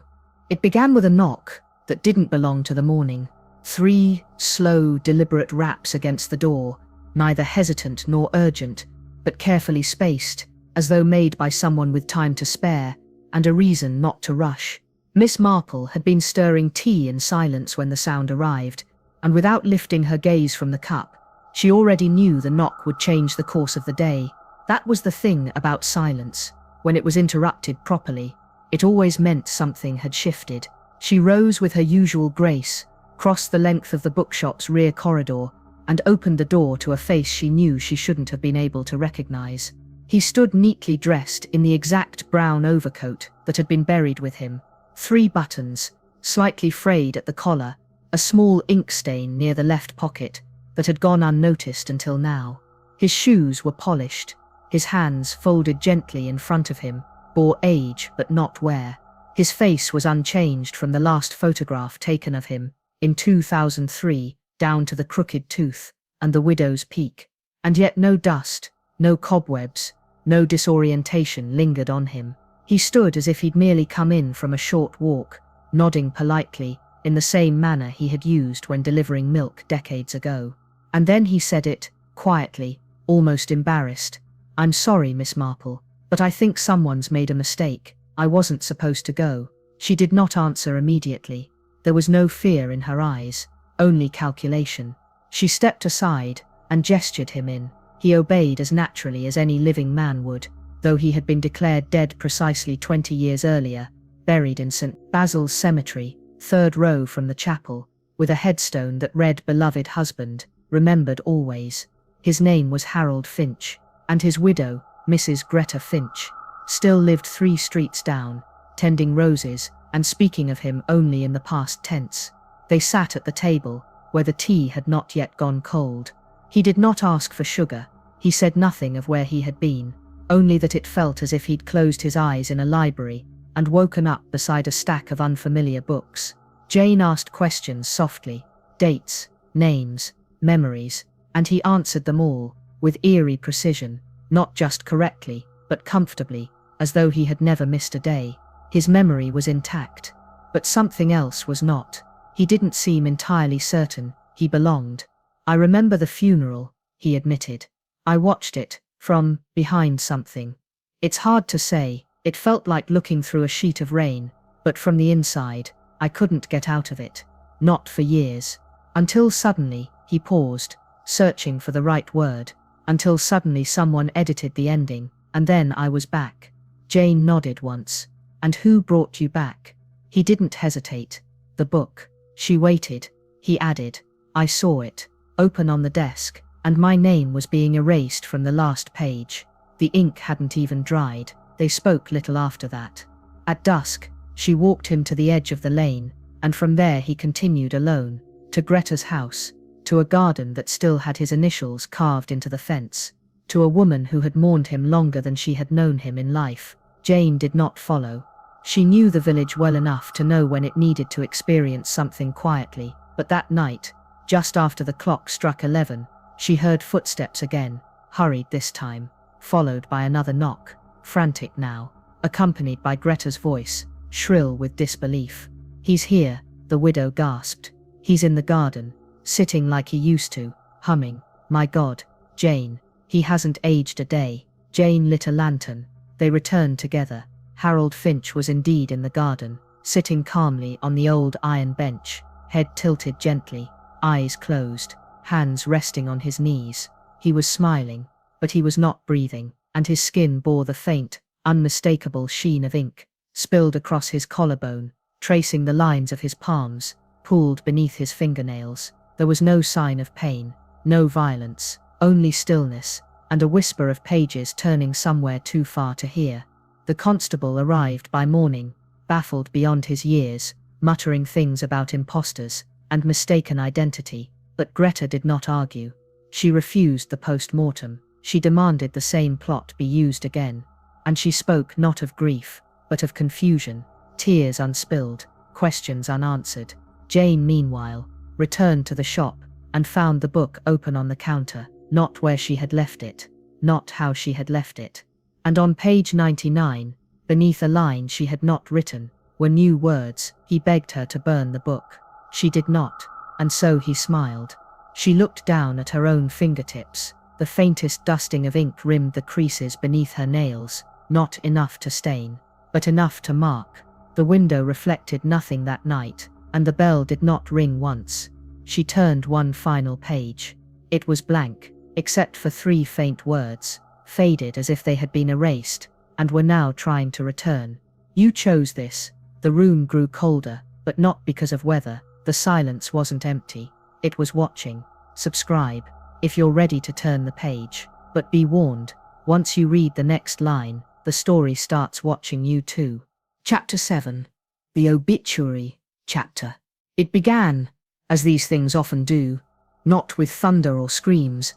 It began with a knock that didn't belong to the morning. 3 slow, deliberate raps against the door, neither hesitant nor urgent, but carefully spaced, as though made by someone with time to spare, and a reason not to rush. Miss Marple had been stirring tea in silence when the sound arrived, and without lifting her gaze from the cup, she already knew the knock would change the course of the day. That was the thing about silence. When it was interrupted properly, it always meant something had shifted. She rose with her usual grace, crossed the length of the bookshop's rear corridor, and opened the door to a face she knew she shouldn't have been able to recognize. He stood neatly dressed in the exact brown overcoat that had been buried with him. 3 buttons, slightly frayed at the collar, a small ink stain near the left pocket that had gone unnoticed until now. His shoes were polished. His hands, folded gently in front of him, bore age but not wear. His face was unchanged from the last photograph taken of him, in 2003, down to the crooked tooth and the widow's peak. And yet no dust, no cobwebs, no disorientation lingered on him. He stood as if he'd merely come in from a short walk, nodding politely, in the same manner he had used when delivering milk decades ago. And then he said it, quietly, almost embarrassed. "I'm sorry, Miss Marple, but I think someone's made a mistake. I wasn't supposed to go." She did not answer immediately. There was no fear in her eyes, only calculation. She stepped aside and gestured him in. He obeyed as naturally as any living man would, though he had been declared dead precisely 20 years earlier, buried in St. Basil's cemetery, 3rd row from the chapel, with a headstone that read "Beloved Husband, remembered always." His name was Harold Finch, and his widow, Mrs. Greta Finch, still lived 3 streets down, tending roses and speaking of him only in the past tense. They sat at the table, where the tea had not yet gone cold. He did not ask for sugar. He said nothing of where he had been, only that it felt as if he'd closed his eyes in a library and woken up beside a stack of unfamiliar books. Jane asked questions softly, dates, names, memories, and he answered them all, with eerie precision, not just correctly, but comfortably, as though he had never missed a day. His memory was intact, but something else was not. He didn't seem entirely certain he belonged. "I remember the funeral," he admitted. "I watched it, from behind something. It's hard to say, it felt like looking through a sheet of rain, but from the inside, I couldn't get out of it. Not for years. Until suddenly," he paused, searching for the right word, "until suddenly someone edited the ending, and then I was back." Jane nodded once. "And who brought you back?" He didn't hesitate. "The book." She waited. He added, "I saw it, open on the desk, and my name was being erased from the last page. The ink hadn't even dried." They spoke little after that. At dusk, she walked him to the edge of the lane, and from there he continued alone, to Greta's house, to a garden that still had his initials carved into the fence, to a woman who had mourned him longer than she had known him in life. Jane did not follow. She knew the village well enough to know when it needed to experience something quietly, but that night, just after the clock struck 11, she heard footsteps again, hurried this time, followed by another knock, frantic now, accompanied by Greta's voice, shrill with disbelief. "He's here," the widow gasped. "He's in the garden, sitting like he used to, humming, "My God, Jane, he hasn't aged a day." Jane lit a lantern. They returned together. Harold Finch was indeed in the garden, sitting calmly on the old iron bench, head tilted gently, eyes closed, hands resting on his knees. He was smiling, but he was not breathing, and his skin bore the faint, unmistakable sheen of ink, spilled across his collarbone, tracing the lines of his palms, pooled beneath his fingernails. There was no sign of pain, no violence, only stillness, and a whisper of pages turning somewhere too far to hear. The constable arrived by morning, baffled beyond his years, muttering things about impostors and mistaken identity, but Greta did not argue. She refused the post-mortem. She demanded the same plot be used again, and she spoke not of grief, but of confusion, tears unspilled, questions unanswered. Jane, meanwhile, returned to the shop and found the book open on the counter, not where she had left it, not how she had left it. And on page 99, beneath a line she had not written, were new words. He begged her to burn the book. She did not, and so he smiled. She looked down at her own fingertips. The faintest dusting of ink rimmed the creases beneath her nails, not enough to stain, but enough to mark. The window reflected nothing that night, and the bell did not ring once. She turned one final page. It was blank, except for 3 faint words, faded as if they had been erased, and were now trying to return. "You chose this." The room grew colder, but not because of weather. The silence wasn't empty. It was watching. "Subscribe, if you're ready to turn the page. But be warned, once you read the next line, the story starts watching you too." Chapter 7. The Obituary Chapter. It began, as these things often do, not with thunder or screams,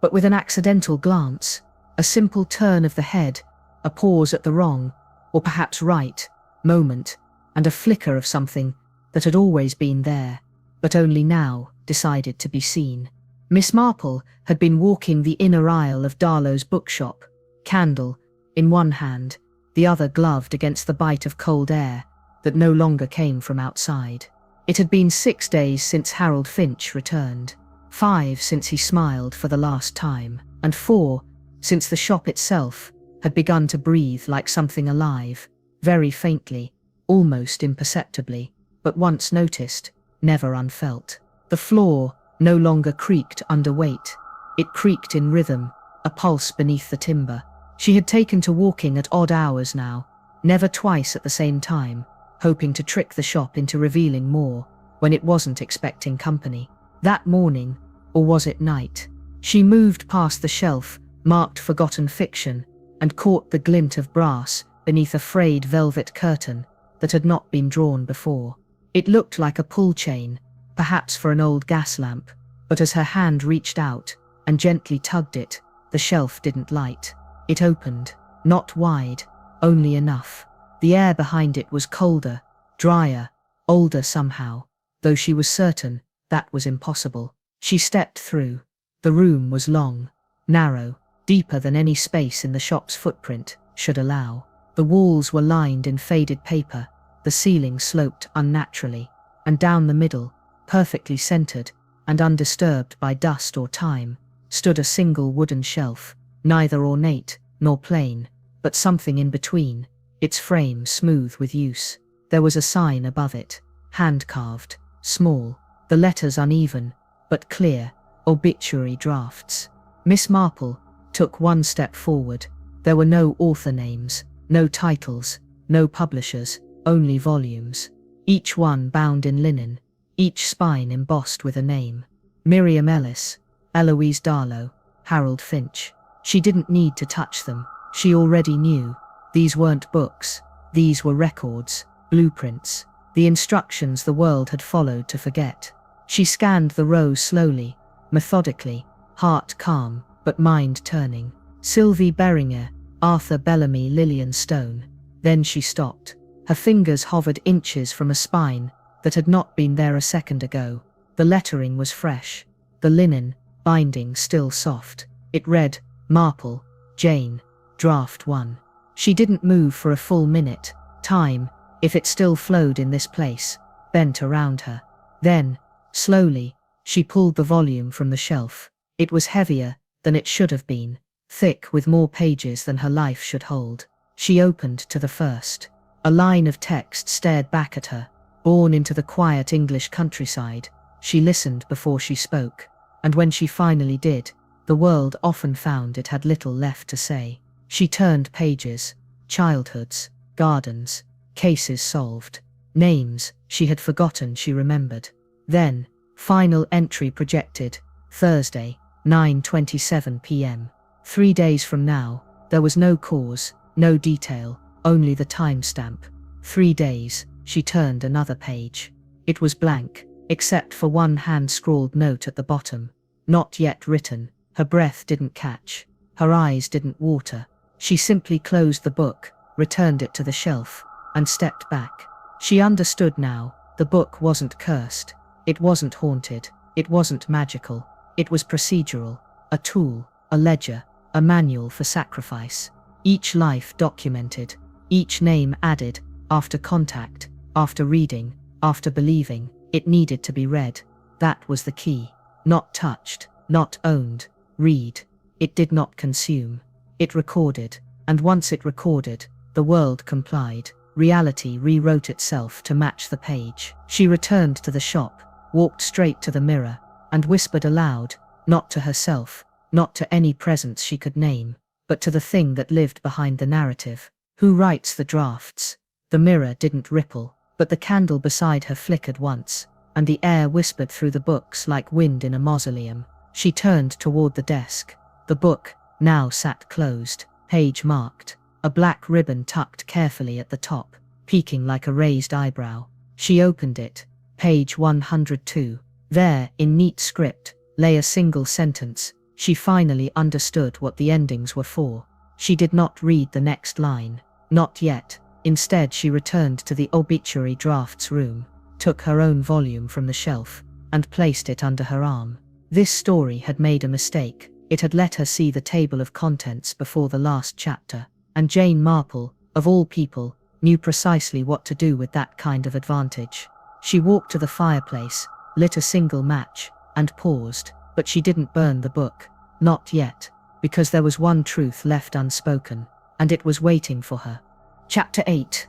but with an accidental glance, a simple turn of the head, a pause at the wrong, or perhaps right, moment, and a flicker of something that had always been there, but only now decided to be seen. Miss Marple had been walking the inner aisle of Darlow's bookshop, candle in one hand, the other gloved against the bite of cold air that no longer came from outside. It had been 6 days since Harold Finch returned, 5 since he smiled for the last time, and 4 since the shop itself had begun to breathe like something alive, very faintly, almost imperceptibly, but once noticed, never unfelt. The floor no longer creaked under weight. It creaked in rhythm, a pulse beneath the timber. She had taken to walking at odd hours now, never twice at the same time, hoping to trick the shop into revealing more when it wasn't expecting company. That morning, or was it night, she moved past the shelf marked Forgotten Fiction and caught the glint of brass beneath a frayed velvet curtain that had not been drawn before. It looked like a pull chain, perhaps for an old gas lamp, but as her hand reached out and gently tugged it, the shelf didn't light. It opened, not wide, only enough. The air behind it was colder, drier, older somehow, though she was certain that was impossible. She stepped through. The room was long, narrow, deeper than any space in the shop's footprint should allow. The walls were lined in faded paper, the ceiling sloped unnaturally, and down the middle, perfectly centered and undisturbed by dust or time, stood a single wooden shelf, neither ornate nor plain, but something in between, its frame smooth with use. There was a sign above it, hand-carved, small, the letters uneven, but clear, "Obituary Drafts." Miss Marple took one step forward. There were no author names, no titles, no publishers, only volumes. Each one bound in linen, each spine embossed with a name. Miriam Ellis, Eloise Darlow, Harold Finch. She didn't need to touch them. She already knew. These weren't books. These were records, blueprints, the instructions the world had followed to forget. She scanned the rows slowly, methodically, heart calm, but mind turning. Sylvie Beringer, Arthur Bellamy, Lillian Stone. Then she stopped. Her fingers hovered inches from a spine that had not been there a second ago. The lettering was fresh, the linen binding still soft. It read, "Marple, Jane, Draft 1. She didn't move for a full minute. Time, if it still flowed in this place, bent around her. Then, slowly, She pulled the volume from the shelf. It was heavier than it should have been, thick with more pages than her life should hold. She opened to the first. A line of text stared back at her. Born into the quiet English countryside, she listened before she spoke, and when she finally did, the world often found it had little left to say. She turned pages, childhoods, gardens, cases solved, names she had forgotten she remembered. Then, final entry projected, Thursday, 9:27 p.m. 3 days from now. There was no cause, no detail, only the timestamp. 3 days. She turned another page. It was blank, except for one hand-scrawled note at the bottom. Not yet written. Her breath didn't catch. Her eyes didn't water. She simply closed the book, returned it to the shelf, and stepped back. She understood now. The book wasn't cursed. It wasn't haunted. It wasn't magical. It was procedural. A tool, a ledger, a manual for sacrifice. Each life documented. Each name added, after contact, after reading, after believing. It needed to be read. That was the key. Not touched, not owned. Read. It did not consume. It recorded, and once it recorded, the world complied. Reality rewrote itself to match the page. She returned to the shop, walked straight to the mirror, and whispered aloud, not to herself, not to any presence she could name, but to the thing that lived behind the narrative. Who writes the drafts? The mirror didn't ripple, but the candle beside her flickered once, and the air whispered through the books like wind in a mausoleum. She turned toward the desk. The book now sat closed, page marked, a black ribbon tucked carefully at the top, peeking like a raised eyebrow. She opened it. Page 102. There, in neat script, lay a single sentence. She finally understood what the endings were for. She did not read the next line. Not yet. Instead, she returned to the obituary drafts room, took her own volume from the shelf, and placed it under her arm. This story had made a mistake. It had let her see the table of contents before the last chapter, and Jane Marple, of all people, knew precisely what to do with that kind of advantage. She walked to the fireplace, lit a single match, and paused, but she didn't burn the book. Not yet, because there was one truth left unspoken, and it was waiting for her. Chapter 8.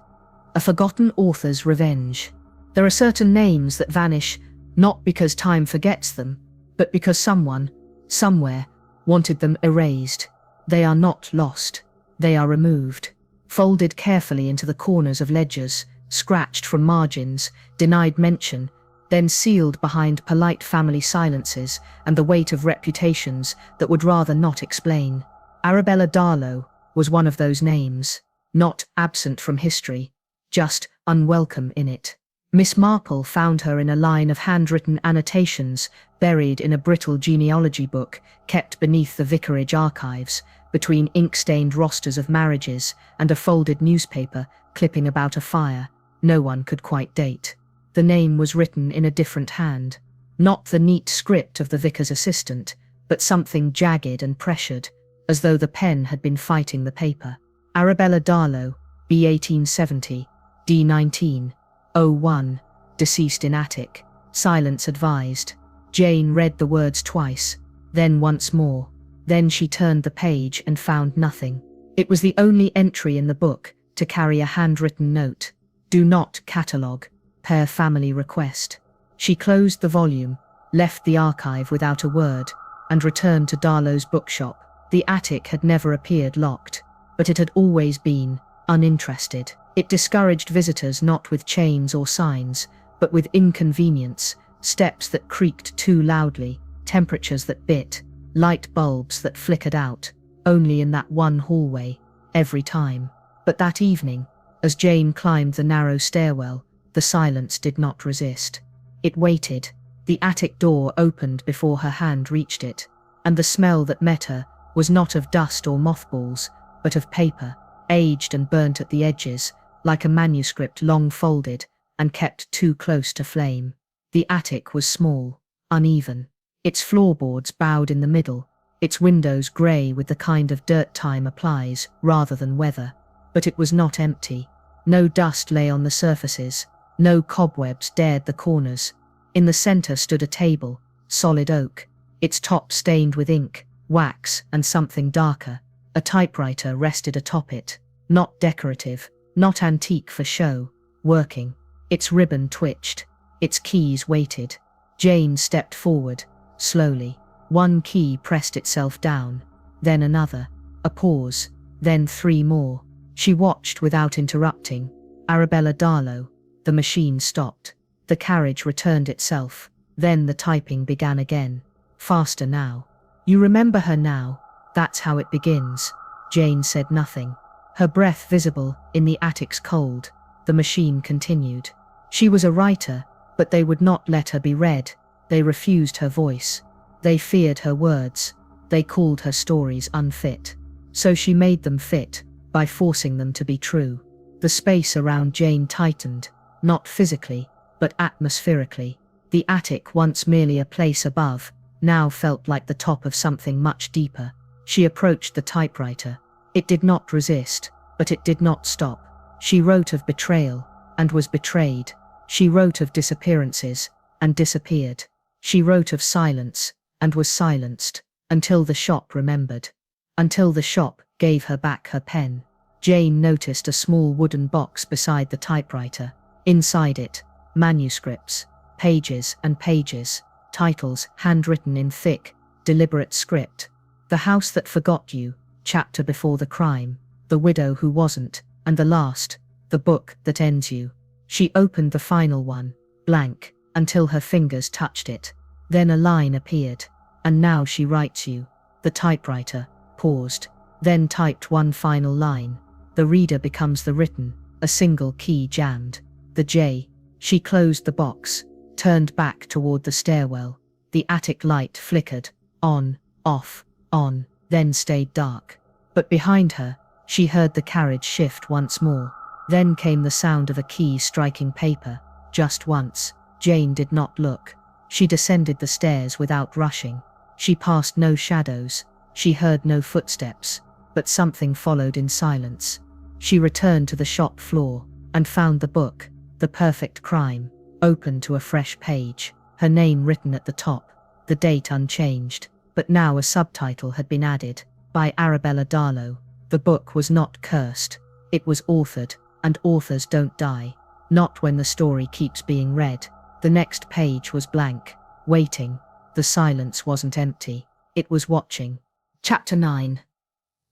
A Forgotten Author's Revenge. There are certain names that vanish, not because time forgets them, but because someone, somewhere, wanted them erased. They are not lost. They are removed, folded carefully into the corners of ledgers, scratched from margins, denied mention, then sealed behind polite family silences and the weight of reputations that would rather not explain. Arabella Darlow was one of those names, not absent from history, just unwelcome in it. Miss Marple found her in a line of handwritten annotations buried in a brittle genealogy book kept beneath the vicarage archives, between ink-stained rosters of marriages and a folded newspaper clipping about a fire no one could quite date. The name was written in a different hand, not the neat script of the vicar's assistant, but something jagged and pressured, as though the pen had been fighting the paper. Arabella Darlow, B. 1870, D. 1901, deceased in attic. Silence advised. Jane read the words twice, then once more. Then she turned the page and found nothing. It was the only entry in the book to carry a handwritten note. Do not catalogue, per family request. She closed the volume, left the archive without a word, and returned to Darlow's bookshop. The attic had never appeared locked, but it had always been uninterested. It discouraged visitors not with chains or signs, but with inconvenience, steps that creaked too loudly, temperatures that bit, light bulbs that flickered out, only in that one hallway, every time. But that evening, as Jane climbed the narrow stairwell, the silence did not resist. It waited. The attic door opened before her hand reached it, and the smell that met her was not of dust or mothballs, but of paper, aged and burnt at the edges, like a manuscript long folded and kept too close to flame. The attic was small, uneven. Its floorboards bowed in the middle, its windows grey with the kind of dirt time applies rather than weather. But it was not empty. No dust lay on the surfaces, no cobwebs dared the corners. In the centre stood a table, solid oak, its top stained with ink, wax, and something darker. A typewriter rested atop it, not decorative, not antique for show, working. Its ribbon twitched, its keys waited. Jane stepped forward, slowly. One key pressed itself down, then another, a pause, then 3 more. She watched without interrupting. Arabella Darlow. The machine stopped. The carriage returned itself. Then the typing began again. Faster now. You remember her now? That's how it begins. Jane said nothing. Her breath visible in the attic's cold. The machine continued. She was a writer, but they would not let her be read. They refused her voice. They feared her words. They called her stories unfit. So she made them fit, by forcing them to be true. The space around Jane tightened, not physically, but atmospherically. The attic, once merely a place above, now felt like the top of something much deeper. She approached the typewriter. It did not resist, but it did not stop. She wrote of betrayal, and was betrayed. She wrote of disappearances, and disappeared. She wrote of silence, and was silenced, until the shop remembered. Until the shop gave her back her pen. Jane noticed a small wooden box beside the typewriter. Inside it, manuscripts, pages and pages, titles handwritten in thick, deliberate script. The House That Forgot You, Chapter Before the Crime, The Widow Who Wasn't, and the last, The Book That Ends You. She opened the final one, blank, until her fingers touched it. Then a line appeared. And now she writes you. The typewriter paused, then typed one final line. The reader becomes the written, a single key jammed. The J. She closed the box, turned back toward the stairwell. The attic light flickered, on, off, on, then stayed dark. But behind her, she heard the carriage shift once more. Then came the sound of a key striking paper, just once. Jane did not look. She descended the stairs without rushing. She passed no shadows. She heard no footsteps, but something followed in silence. She returned to the shop floor, and found the book, The Perfect Crime, open to a fresh page, her name written at the top, the date unchanged, but now a subtitle had been added, by Arabella Darlow. The book was not cursed. It was authored, and authors don't die. Not when the story keeps being read. The next page was blank, waiting. The silence wasn't empty. It was watching. Chapter 9.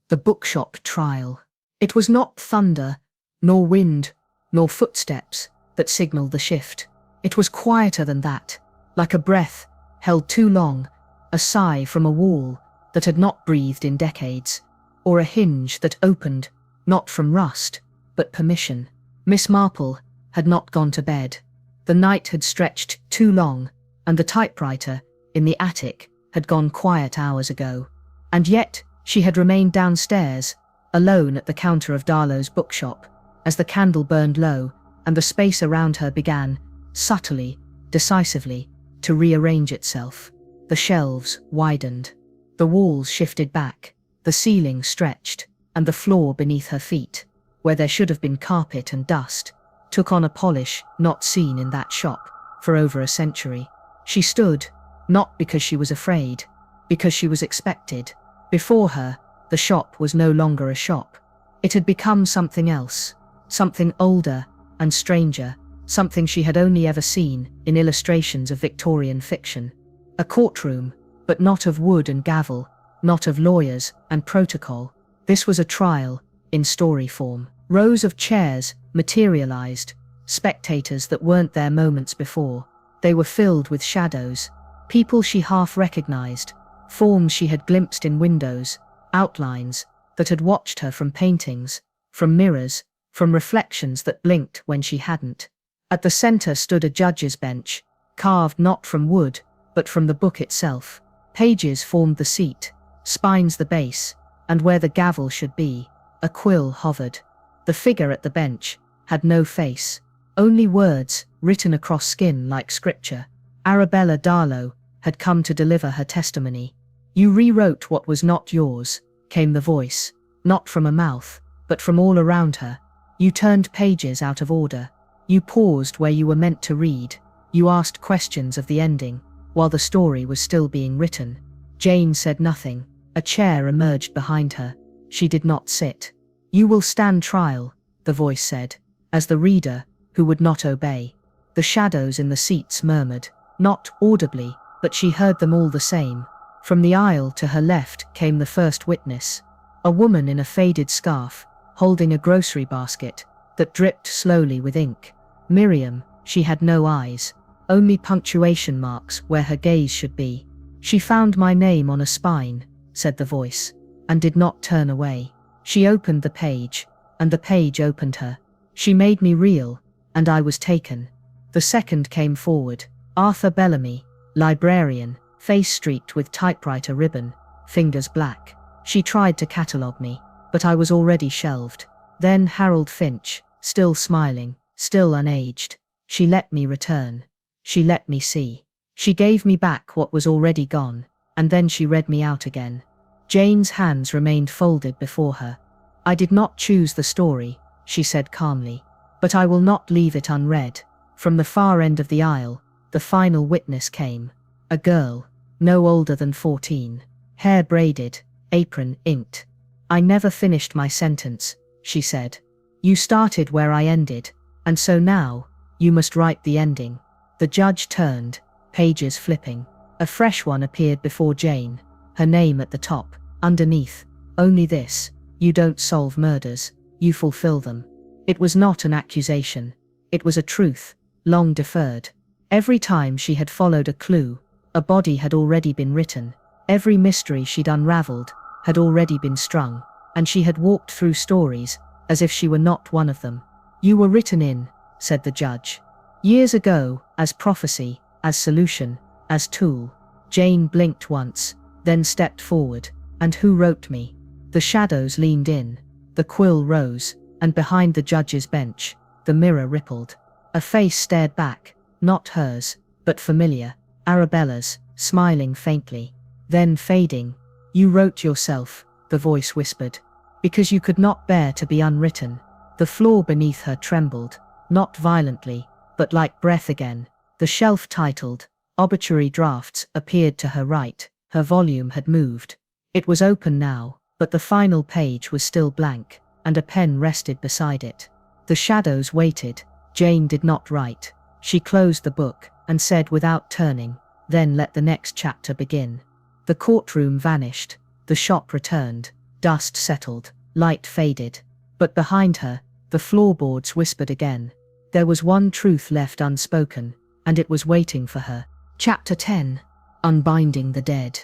The Bookshop Trial. It was not thunder, nor wind, nor footsteps that signaled the shift. It was quieter than that, like a breath held too long, a sigh from a wall that had not breathed in decades, or a hinge that opened, not from rust, but permission. Miss Marple had not gone to bed. The night had stretched too long, and the typewriter, in the attic, had gone quiet hours ago. And yet, she had remained downstairs, alone at the counter of Darlow's bookshop, as the candle burned low, and the space around her began, subtly, decisively, to rearrange itself. The shelves widened. The walls shifted back. The ceiling stretched, and the floor beneath her feet, where there should have been carpet and dust, took on a polish not seen in that shop for over a century. She stood, not because she was afraid, because she was expected. Before her, the shop was no longer a shop. It had become something else, something older and stranger, something she had only ever seen in illustrations of Victorian fiction. A courtroom, but not of wood and gavel, not of lawyers and protocol. This was a trial, in story form. Rows of chairs materialized, spectators that weren't there moments before. They were filled with shadows, people she half recognized, forms she had glimpsed in windows, outlines that had watched her from paintings, from mirrors, from reflections that blinked when she hadn't. At the center stood a judge's bench, carved not from wood, but from the book itself. Pages formed the seat, spines the base, and where the gavel should be, a quill hovered. The figure at the bench had no face, only words written across skin like scripture. Arabella Darlow had come to deliver her testimony. You rewrote what was not yours, came the voice, not from a mouth, but from all around her. You turned pages out of order. You paused where you were meant to read. You asked questions of the ending, while the story was still being written. Jane said nothing. A chair emerged behind her. She did not sit. "You will stand trial," the voice said, as the reader, who would not obey. The shadows in the seats murmured, not audibly, but she heard them all the same. From the aisle to her left came the first witness, a woman in a faded scarf, holding a grocery basket that dripped slowly with ink. Miriam, she had no eyes, only punctuation marks where her gaze should be. "She found my name on a spine," said the voice, and did not turn away. She opened the page, and the page opened her. "She made me reel, and I was taken." The second came forward, Arthur Bellamy, librarian, face streaked with typewriter ribbon, fingers black. "She tried to catalogue me, but I was already shelved." Then Harold Finch, still smiling, still unaged. "She let me return. She let me see. She gave me back what was already gone, and then she read me out again." Jane's hands remained folded before her. "I did not choose the story," she said calmly, "but I will not leave it unread." From the far end of the aisle, the final witness came. A girl, no older than 14, hair braided, apron inked. "I never finished my sentence," she said. "You started where I ended, and so now, you must write the ending." The judge turned, pages flipping. A fresh one appeared before Jane, her name at the top. Underneath, only this: "You don't solve murders, you fulfill them." It was not an accusation. It was a truth, long deferred. Every time she had followed a clue, a body had already been written. Every mystery she'd unraveled had already been strung, and she had walked through stories as if she were not one of them. "You were written in," said the judge. "Years ago, as prophecy, as solution, as tool." Jane blinked once, then stepped forward. "And who wrote me?" The shadows leaned in, the quill rose, and behind the judge's bench, the mirror rippled. A face stared back, not hers, but familiar, Arabella's, smiling faintly, then fading. "You wrote yourself," the voice whispered, "because you could not bear to be unwritten." The floor beneath her trembled, not violently, but like breath again. The shelf titled "Obituary Drafts" appeared to her right. Her volume had moved. It was open now, but the final page was still blank, and a pen rested beside it. The shadows waited. Jane did not write. She closed the book and said without turning, "Then let the next chapter begin." The courtroom vanished. The shop returned. Dust settled. Light faded. But behind her, the floorboards whispered again. There was one truth left unspoken, and it was waiting for her. Chapter 10. Unbinding the Dead.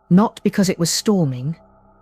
Not because it was storming,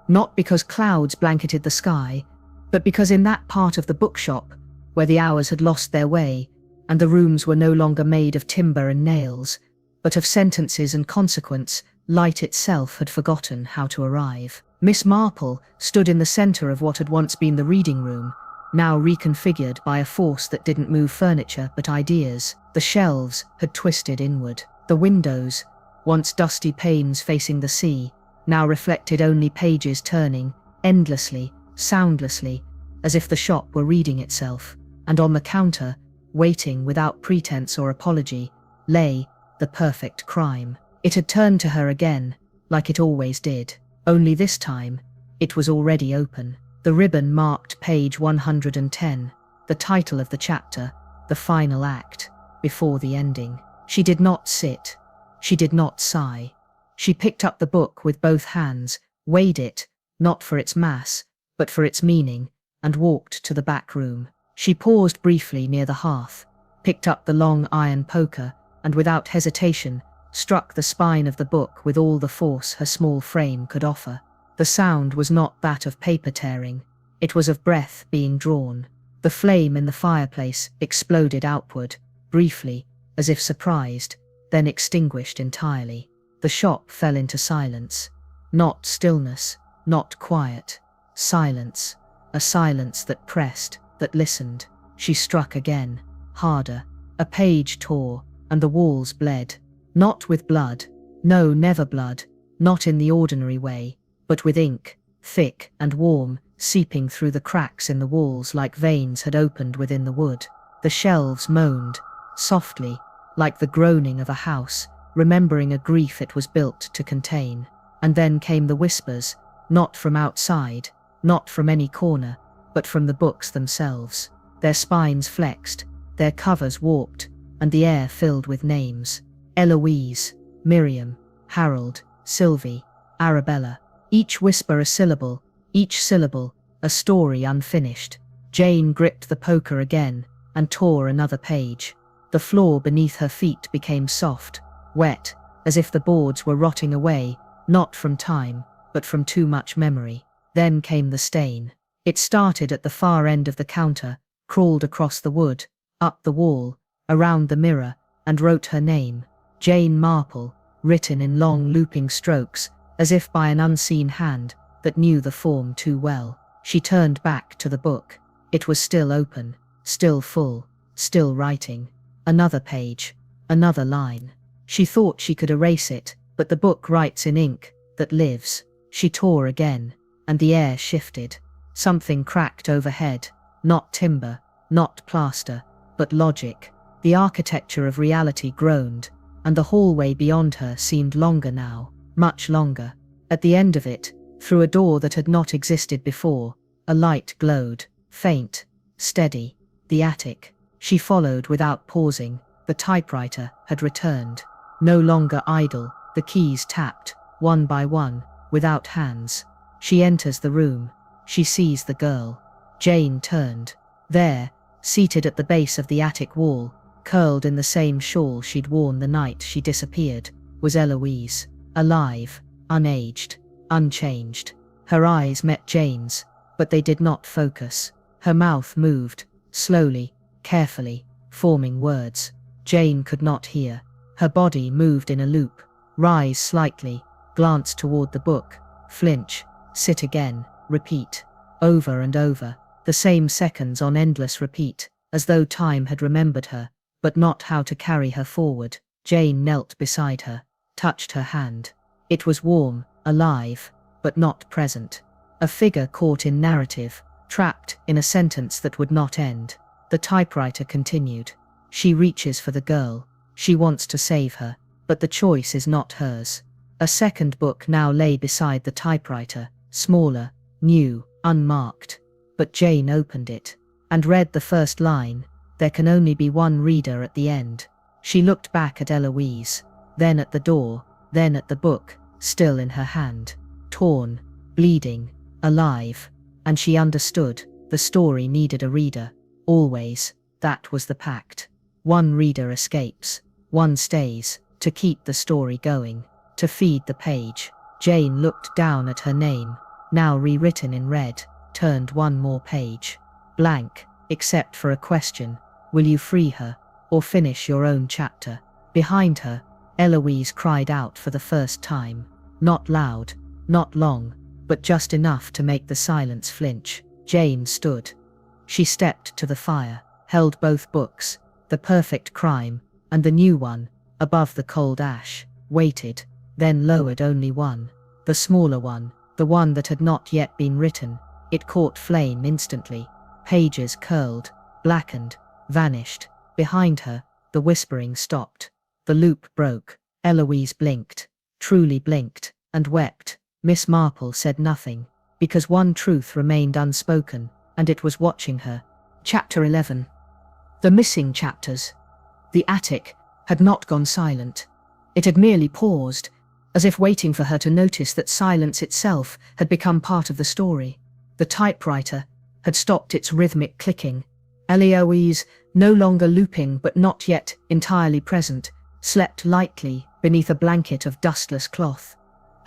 not because clouds blanketed the sky, but because in that part of the bookshop, where the hours had lost their way, and the rooms were no longer made of timber and nails, but of sentences and consequence, light itself had forgotten how to arrive. Miss Marple stood in the centre of what had once been the reading room, now reconfigured by a force that didn't move furniture but ideas. The shelves had twisted inward. The windows, once dusty panes facing the sea, now reflected only pages turning, endlessly, soundlessly, as if the shop were reading itself. And on the counter, waiting without pretense or apology, lay the perfect crime. It had turned to her again, like it always did. Only this time, it was already open. The ribbon marked page 110, the title of the chapter, the final act, before the ending. She did not sit. She did not sigh. She picked up the book with both hands, weighed it, not for its mass, but for its meaning, and walked to the back room. She paused briefly near the hearth, picked up the long iron poker, and without hesitation, struck the spine of the book with all the force her small frame could offer. The sound was not that of paper tearing. It was of breath being drawn. The flame in the fireplace exploded outward, briefly, as if surprised, then extinguished entirely. The shop fell into silence. Not stillness, not quiet. Silence. A silence that pressed, that listened. She struck again, harder. A page tore, and the walls bled. Not with blood. No, never blood. Not in the ordinary way, but with ink, thick and warm, seeping through the cracks in the walls like veins had opened within the wood. The shelves moaned, softly, like the groaning of a house, remembering a grief it was built to contain. And then came the whispers, not from outside, not from any corner, but from the books themselves. Their spines flexed, their covers warped, and the air filled with names. Eloise, Miriam, Harold, Sylvie, Arabella. Each whisper a syllable, each syllable a story unfinished. Jane gripped the poker again and tore another page. The floor beneath her feet became soft, wet, as if the boards were rotting away, not from time, but from too much memory. Then came the stain. It started at the far end of the counter, crawled across the wood, up the wall, around the mirror, and wrote her name, Jane Marple, written in long looping strokes, as if by an unseen hand that knew the form too well. She turned back to the book. It was still open, still full, still writing. Another page, another line. She thought she could erase it, but the book writes in ink that lives. She tore again, and the air shifted. Something cracked overhead, not timber, not plaster, but logic. The architecture of reality groaned, and the hallway beyond her seemed longer now, much longer. At the end of it, through a door that had not existed before, a light glowed, faint, steady. The attic. She followed without pausing. The typewriter had returned. No longer idle, the keys tapped, one by one, without hands. She enters the room. She sees the girl. Jane turned. There, seated at the base of the attic wall, curled in the same shawl she'd worn the night she disappeared, was Eloise. Alive, unaged, unchanged. Her eyes met Jane's, but they did not focus. Her mouth moved, slowly, carefully, forming words. Jane could not hear. Her body moved in a loop, rise slightly, glance toward the book, flinch, sit again, repeat. Over and over, the same seconds on endless repeat, as though time had remembered her, but not how to carry her forward. Jane knelt beside her, touched her hand. It was warm, alive, but not present. A figure caught in narrative, trapped in a sentence that would not end. The typewriter continued. She reaches for the girl. She wants to save her, but the choice is not hers. A second book now lay beside the typewriter, smaller, new, unmarked. But Jane opened it, and read the first line. There can only be one reader at the end. She looked back at Eloise, then at the door, then at the book, still in her hand. Torn, bleeding, alive. And she understood, the story needed a reader. Always, that was the pact. One reader escapes, one stays, to keep the story going, to feed the page. Jane looked down at her name, now rewritten in red, turned one more page. Blank, except for a question. Will you free her, or finish your own chapter? Behind her, Eloise cried out for the first time. Not loud, not long, but just enough to make the silence flinch. Jane stood. She stepped to the fire, held both books, The Perfect Crime, and the new one, above the cold ash, waited, then lowered only one. The smaller one, the one that had not yet been written. It caught flame instantly. Pages curled, blackened, vanished. Behind her, the whispering stopped. The loop broke. Eloise blinked, truly blinked, and wept. Miss Marple said nothing, because one truth remained unspoken, and it was watching her. Chapter 11. The missing chapters. The attic had not gone silent. It had merely paused, as if waiting for her to notice that silence itself had become part of the story. The typewriter had stopped its rhythmic clicking. Eloise, no longer looping but not yet entirely present, slept lightly beneath a blanket of dustless cloth.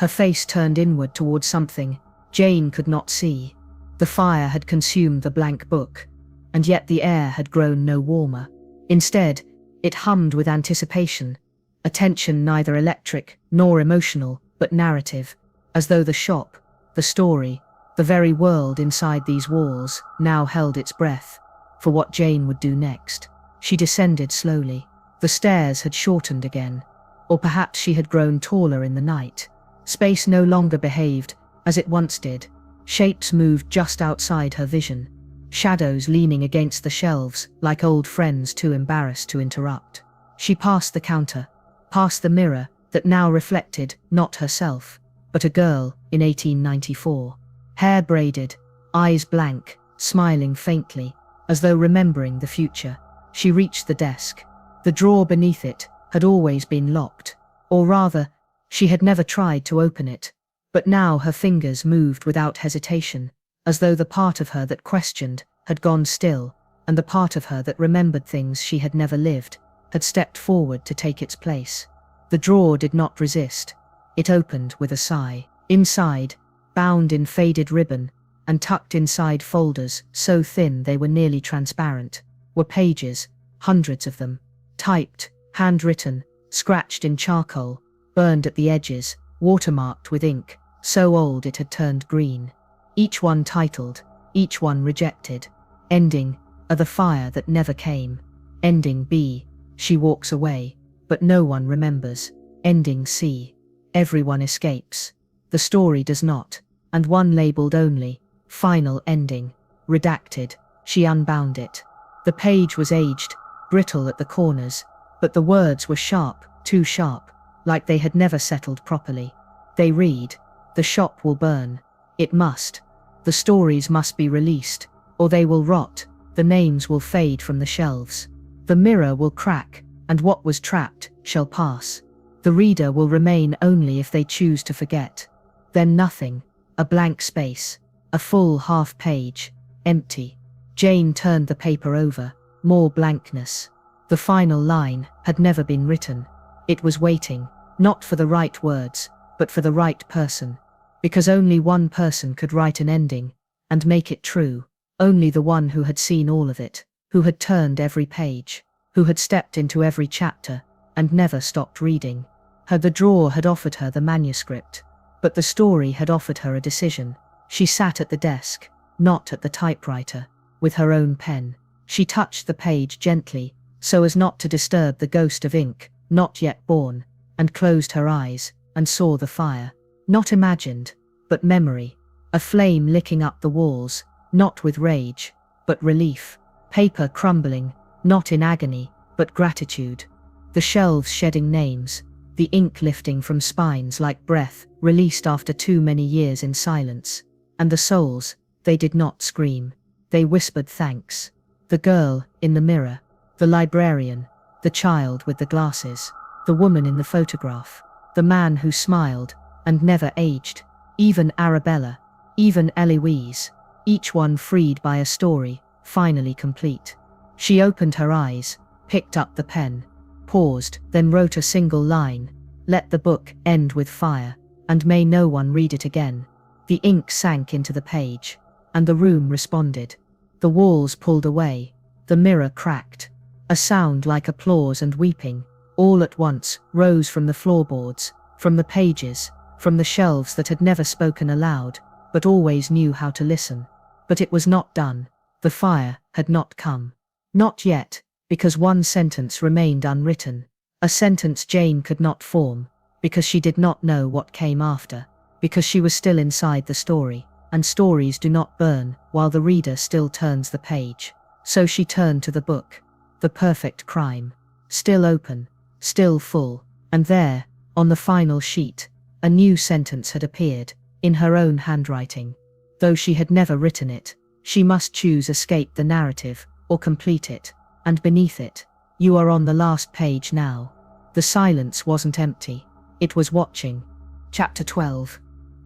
Her face turned inward towards something Jane could not see. The fire had consumed the blank book, and yet the air had grown no warmer. Instead, it hummed with anticipation, a tension neither electric nor emotional, but narrative, as though the shop, the story, the very world inside these walls now held its breath for what Jane would do next. She descended slowly. The stairs had shortened again, or perhaps she had grown taller in the night. Space no longer behaved as it once did. Shapes moved just outside her vision, shadows leaning against the shelves like old friends too embarrassed to interrupt. She passed the counter, past the mirror that now reflected not herself, but a girl in 1894. Hair braided, eyes blank, smiling faintly, as though remembering the future. She reached the desk. The drawer beneath it had always been locked, or rather, she had never tried to open it. But now her fingers moved without hesitation, as though the part of her that questioned had gone still, and the part of her that remembered things she had never lived had stepped forward to take its place. The drawer did not resist. It opened with a sigh. Inside, bound in faded ribbon, and tucked inside folders so thin they were nearly transparent, were pages, hundreds of them, typed, handwritten, scratched in charcoal, burned at the edges, watermarked with ink, so old it had turned green. Each one titled, each one rejected. Ending, A the fire that never came. Ending B, She walks away, but no one remembers. Ending C, Everyone escapes. The story does not, and one labelled only, Final Ending, redacted. She unbound it. The page was aged, brittle at the corners, but the words were sharp, too sharp, like they had never settled properly. They read, "The shop will burn. It must. The stories must be released, or they will rot. The names will fade from the shelves. The mirror will crack, and what was trapped shall pass. The reader will remain only if they choose to forget." Then nothing, a blank space, a full half page, empty. Jane turned the paper over, more blankness. The final line had never been written. It was waiting, not for the right words, but for the right person. Because only one person could write an ending, and make it true. Only the one who had seen all of it, who had turned every page, who had stepped into every chapter, and never stopped reading. The drawer had offered her the manuscript, but the story had offered her a decision. She sat at the desk, not at the typewriter, with her own pen. She touched the page gently, so as not to disturb the ghost of ink, not yet born, and closed her eyes, and saw the fire. Not imagined, but memory. A flame licking up the walls, not with rage, but relief. Paper crumbling, not in agony, but gratitude. The shelves shedding names, the ink lifting from spines like breath released after too many years in silence. And the souls, they did not scream. They whispered thanks. The girl in the mirror, the librarian, the child with the glasses, the woman in the photograph, the man who smiled and never aged, even Arabella, even Eloise, each one freed by a story, finally complete. She opened her eyes, picked up the pen, paused, then wrote a single line, "Let the book end with fire, and may no one read it again." The ink sank into the page, and the room responded. The walls pulled away, the mirror cracked. A sound like applause and weeping, all at once, rose from the floorboards, from the pages, from the shelves that had never spoken aloud, but always knew how to listen. But it was not done. The fire had not come. Not yet, because one sentence remained unwritten. A sentence Jane could not form, because she did not know what came after, because she was still inside the story, and stories do not burn while the reader still turns the page. So she turned to the book, The Perfect Crime, still open, still full, and there, on the final sheet, a new sentence had appeared, in her own handwriting. Though she had never written it, she must choose escape the narrative, or complete it, and beneath it, "You are on the last page now." The silence wasn't empty, it was watching. Chapter 12.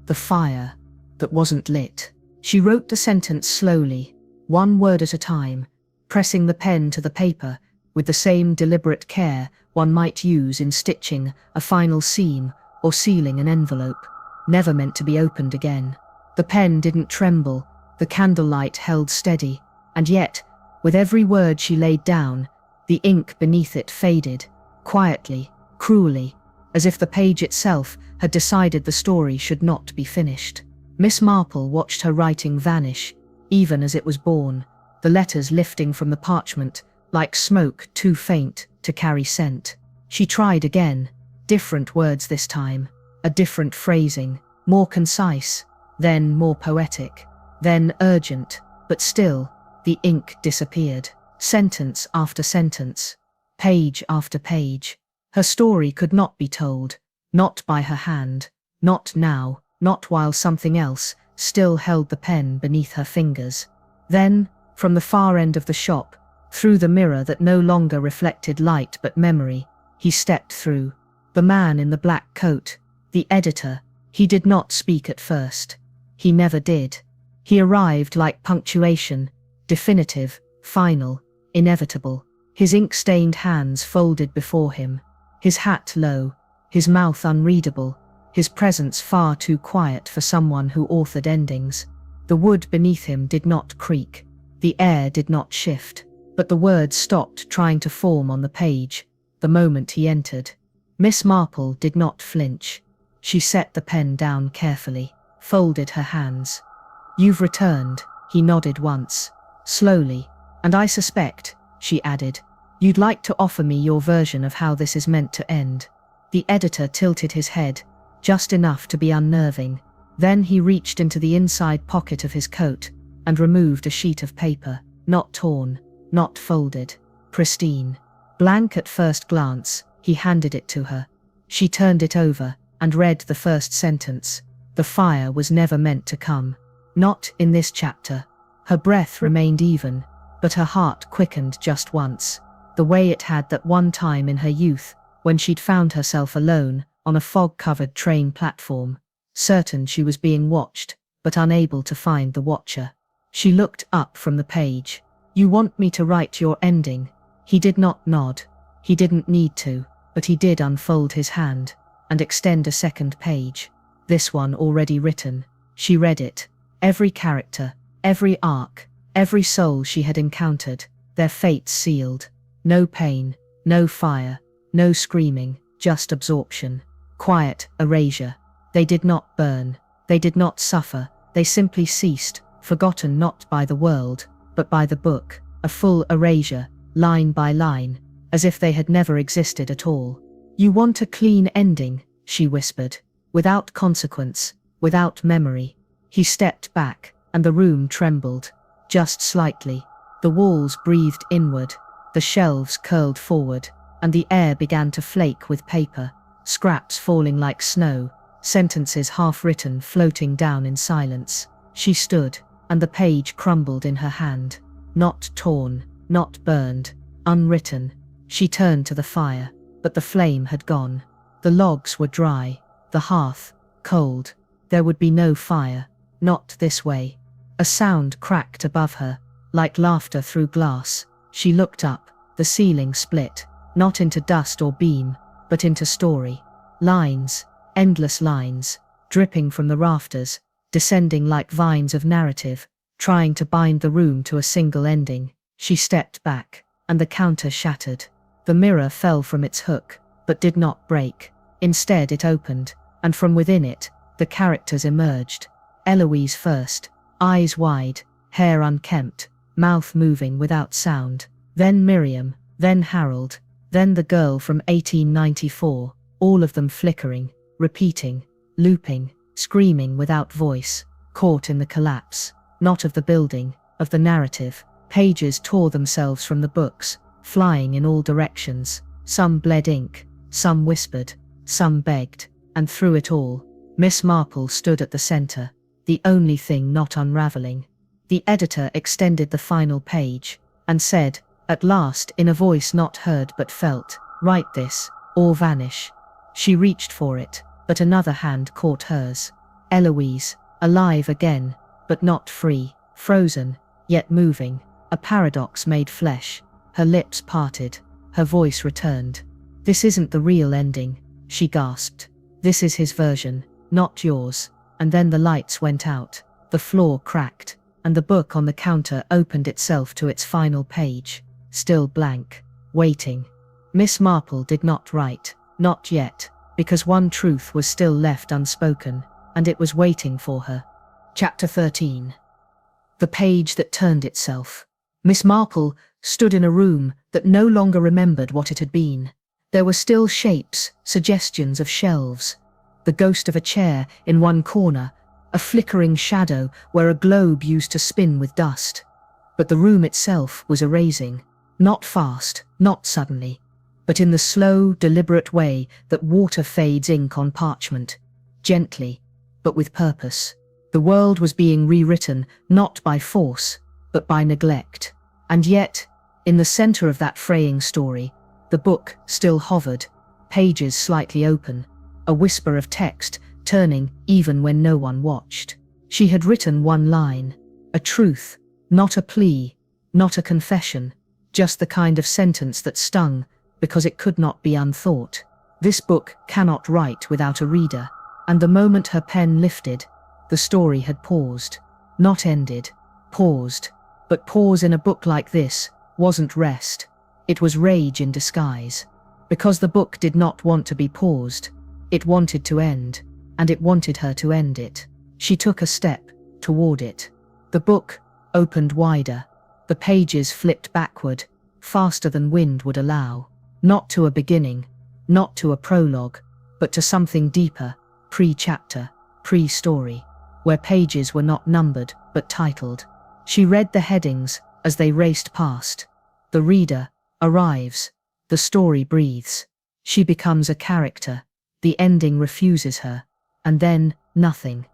The fire that wasn't lit. She wrote the sentence slowly, one word at a time, pressing the pen to the paper with the same deliberate care one might use in stitching a final seam or sealing an envelope, never meant to be opened again. The pen didn't tremble, the candlelight held steady, and yet, with every word she laid down, the ink beneath it faded, quietly, cruelly, as if the page itself had decided the story should not be finished. Miss Marple watched her writing vanish, even as it was born, the letters lifting from the parchment like smoke too faint to carry scent. She tried again, different words this time, a different phrasing, more concise, then more poetic, then urgent, but still, the ink disappeared. Sentence after sentence, page after page, Her story could not be told, not by her hand, not now, not while something else still held the pen beneath her fingers. Then, from the far end of the shop, through the mirror that no longer reflected light but memory, he stepped through. The man in the black coat, the editor. He did not speak at first. He never did. He arrived like punctuation, definitive, final, inevitable. His ink-stained hands folded before him, his hat low, his mouth unreadable, his presence far too quiet for someone who authored endings. The wood beneath him did not creak, the air did not shift, but the words stopped trying to form on the page the moment he entered. Miss Marple did not flinch. She set the pen down carefully, folded her hands. "You've returned," he nodded once, slowly, "and I suspect," she added, "you'd like to offer me your version of how this is meant to end." The editor tilted his head, just enough to be unnerving. Then he reached into the inside pocket of his coat and removed a sheet of paper, not torn, not folded, pristine. Blank at first glance, he handed it to her. She turned it over and read the first sentence. The fire was never meant to come. Not in this chapter. Her breath remained even, but her heart quickened just once, the way it had that one time in her youth, when she'd found herself alone on a fog-covered train platform, certain she was being watched, but unable to find the watcher. She looked up from the page. "You want me to write your ending?" He did not nod. He didn't need to, but he did unfold his hand and extend a second page. This one already written. She read it. Every character, every arc, every soul she had encountered, their fates sealed. No pain, no fire, no screaming, just absorption. Quiet erasure. They did not burn. They did not suffer. They simply ceased, forgotten not by the world, but by the book. A full erasure, line by line, as if they had never existed at all. "You want a clean ending," she whispered, "without consequence, without memory." He stepped back, and the room trembled, just slightly. The walls breathed inward, the shelves curled forward, and the air began to flake with paper, scraps falling like snow, sentences half-written floating down in silence. She stood, and the page crumbled in her hand. Not torn, not burned, unwritten. She turned to the fire, but the flame had gone. The logs were dry, the hearth cold. There would be no fire, not this way. A sound cracked above her, like laughter through glass. She looked up, the ceiling split, not into dust or beam, but into story. Lines, endless lines, dripping from the rafters, descending like vines of narrative, trying to bind the room to a single ending. She stepped back, and the counter shattered. The mirror fell from its hook, but did not break. Instead it opened, and from within it, the characters emerged. Eloise first, eyes wide, hair unkempt, mouth moving without sound. Then Miriam, then Harold, then the girl from 1894, all of them flickering, repeating, looping, screaming without voice, caught in the collapse, not of the building, of the narrative. Pages tore themselves from the books, flying in all directions. Some bled ink, some whispered, some begged, and through it all, Miss Marple stood at the center, the only thing not unraveling. The editor extended the final page, and said, at last in a voice not heard but felt, "Write this, or vanish." She reached for it, but another hand caught hers. Eloise, alive again, but not free, frozen, yet moving, a paradox made flesh. Her lips parted, her voice returned. "This isn't the real ending," she gasped. "This is his version, not yours." And then the lights went out, the floor cracked, and the book on the counter opened itself to its final page, still blank, waiting. Miss Marple did not write, not yet, because one truth was still left unspoken, and it was waiting for her. Chapter 13. The page that turned itself. Miss Marple stood in a room that no longer remembered what it had been. There were still shapes, suggestions of shelves, the ghost of a chair in one corner, a flickering shadow where a globe used to spin with dust. But the room itself was erasing, not fast, not suddenly, but in the slow, deliberate way that water fades ink on parchment, gently, but with purpose. The world was being rewritten not by force, but by neglect. And yet, in the center of that fraying story, the book still hovered, pages slightly open, a whisper of text turning even when no one watched. She had written one line, a truth, not a plea, not a confession, just the kind of sentence that stung because it could not be unthought. This book cannot write without a reader, and the moment her pen lifted, the story had paused. Not ended, paused. But pause in a book like this wasn't rest, it was rage in disguise. Because the book did not want to be paused, it wanted to end, and it wanted her to end it. She took a step toward it. The book opened wider, the pages flipped backward, faster than wind would allow. Not to a beginning, not to a prologue, but to something deeper, pre-chapter, pre-story, where pages were not numbered but titled. She read the headings as they raced past. The reader arrives, the story breathes. She becomes a character, the ending refuses her, and then nothing.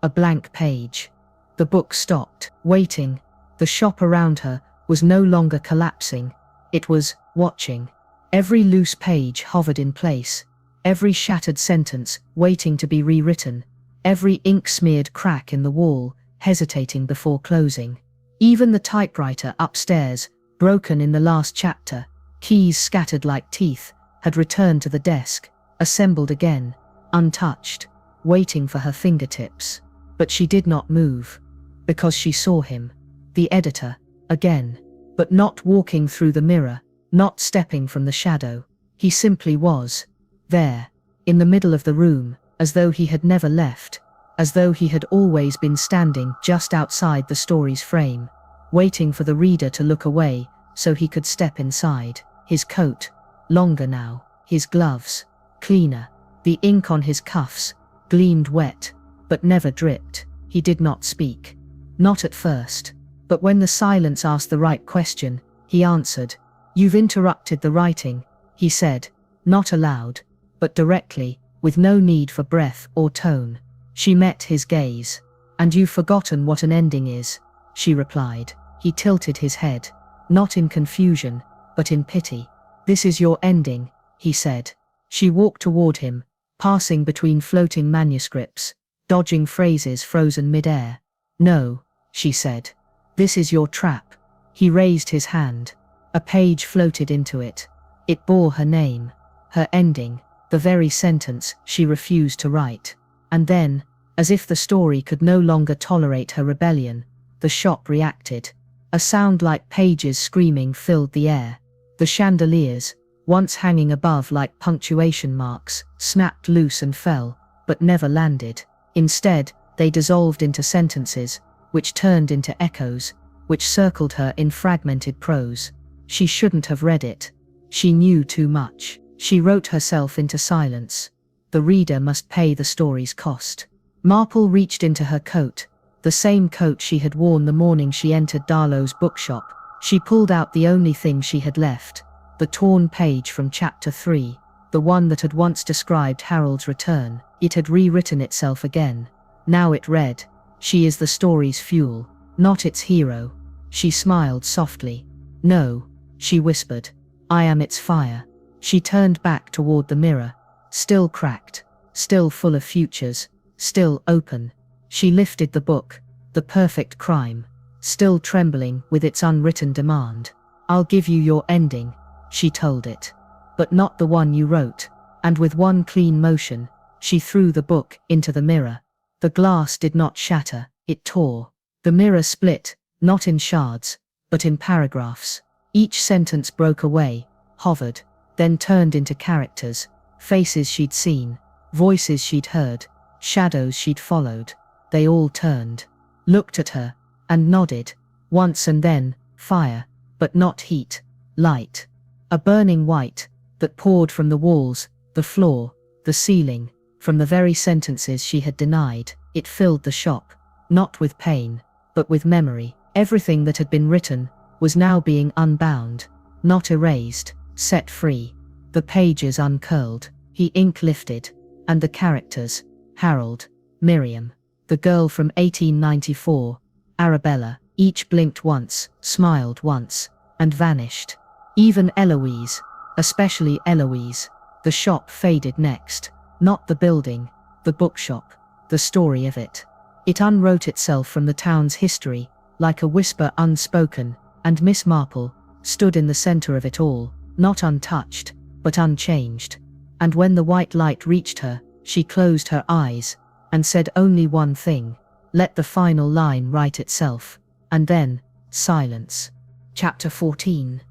A blank page. The book stopped, waiting. The shop around her was no longer collapsing, it was watching. Every loose page hovered in place, every shattered sentence waiting to be rewritten, every ink-smeared crack in the wall hesitating before closing. Even the typewriter upstairs, broken in the last chapter, keys scattered like teeth, had returned to the desk, assembled again, untouched, waiting for her fingertips. But she did not move, because she saw him, the editor, again, but not walking through the mirror, not stepping from the shadow. He simply was, there, in the middle of the room, as though he had never left, as though he had always been standing just outside the story's frame, waiting for the reader to look away so he could step inside. His coat, longer now, his gloves, cleaner, the ink on his cuffs, gleamed wet, but never dripped. He did not speak. Not at first, but when the silence asked the right question, he answered. "You've interrupted the writing," he said, not aloud, but directly, with no need for breath or tone. She met his gaze. "And you've forgotten what an ending is," she replied. He tilted his head, not in confusion, but in pity. "This is your ending," he said. She walked toward him, passing between floating manuscripts, dodging phrases frozen mid-air. "No," she said. "This is your trap." He raised his hand. A page floated into it. It bore her name, her ending, the very sentence she refused to write. And then, as if the story could no longer tolerate her rebellion, the shop reacted. A sound like pages screaming filled the air. The chandeliers, once hanging above like punctuation marks, snapped loose and fell, but never landed. Instead, they dissolved into sentences, which turned into echoes, which circled her in fragmented prose. She shouldn't have read it. She knew too much. She wrote herself into silence. The reader must pay the story's cost. Marple reached into her coat, the same coat she had worn the morning she entered Darlow's bookshop. She pulled out the only thing she had left, the torn page from chapter 3, the one that had once described Harold's return. It had rewritten itself again. Now it read, "She is the story's fuel, not its hero." She smiled softly. "No," she whispered, "I am its fire." She turned back toward the mirror, still cracked, still full of futures, still open. She lifted the book, The Perfect Crime, still trembling with its unwritten demand. "I'll give you your ending," she told it, "but not the one you wrote." And with one clean motion, she threw the book into the mirror. The glass did not shatter, it tore. The mirror split, not in shards, but in paragraphs. Each sentence broke away, hovered, then turned into characters, faces she'd seen, voices she'd heard, shadows she'd followed. They all turned, looked at her, and nodded, once and then, fire, but not heat, light. A burning white, that poured from the walls, the floor, the ceiling, from the very sentences she had denied. It filled the shop, not with pain, but with memory. Everything that had been written was now being unbound, not erased, set free. The pages uncurled, the ink lifted, and the characters, Harold, Miriam, the girl from 1894, Arabella, each blinked once, smiled once, and vanished. Even Eloise, especially Eloise. The shop faded next. Not the building, the bookshop, the story of it. It unwrote itself from the town's history, like a whisper unspoken, and Miss Marple stood in the center of it all, not untouched, but unchanged. And when the white light reached her, she closed her eyes, and said only one thing: let the final line write itself. And then, silence. Chapter 14.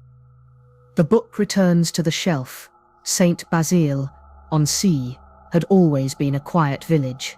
The book returns to the shelf. St. Basilon, on Sea, had always been a quiet village.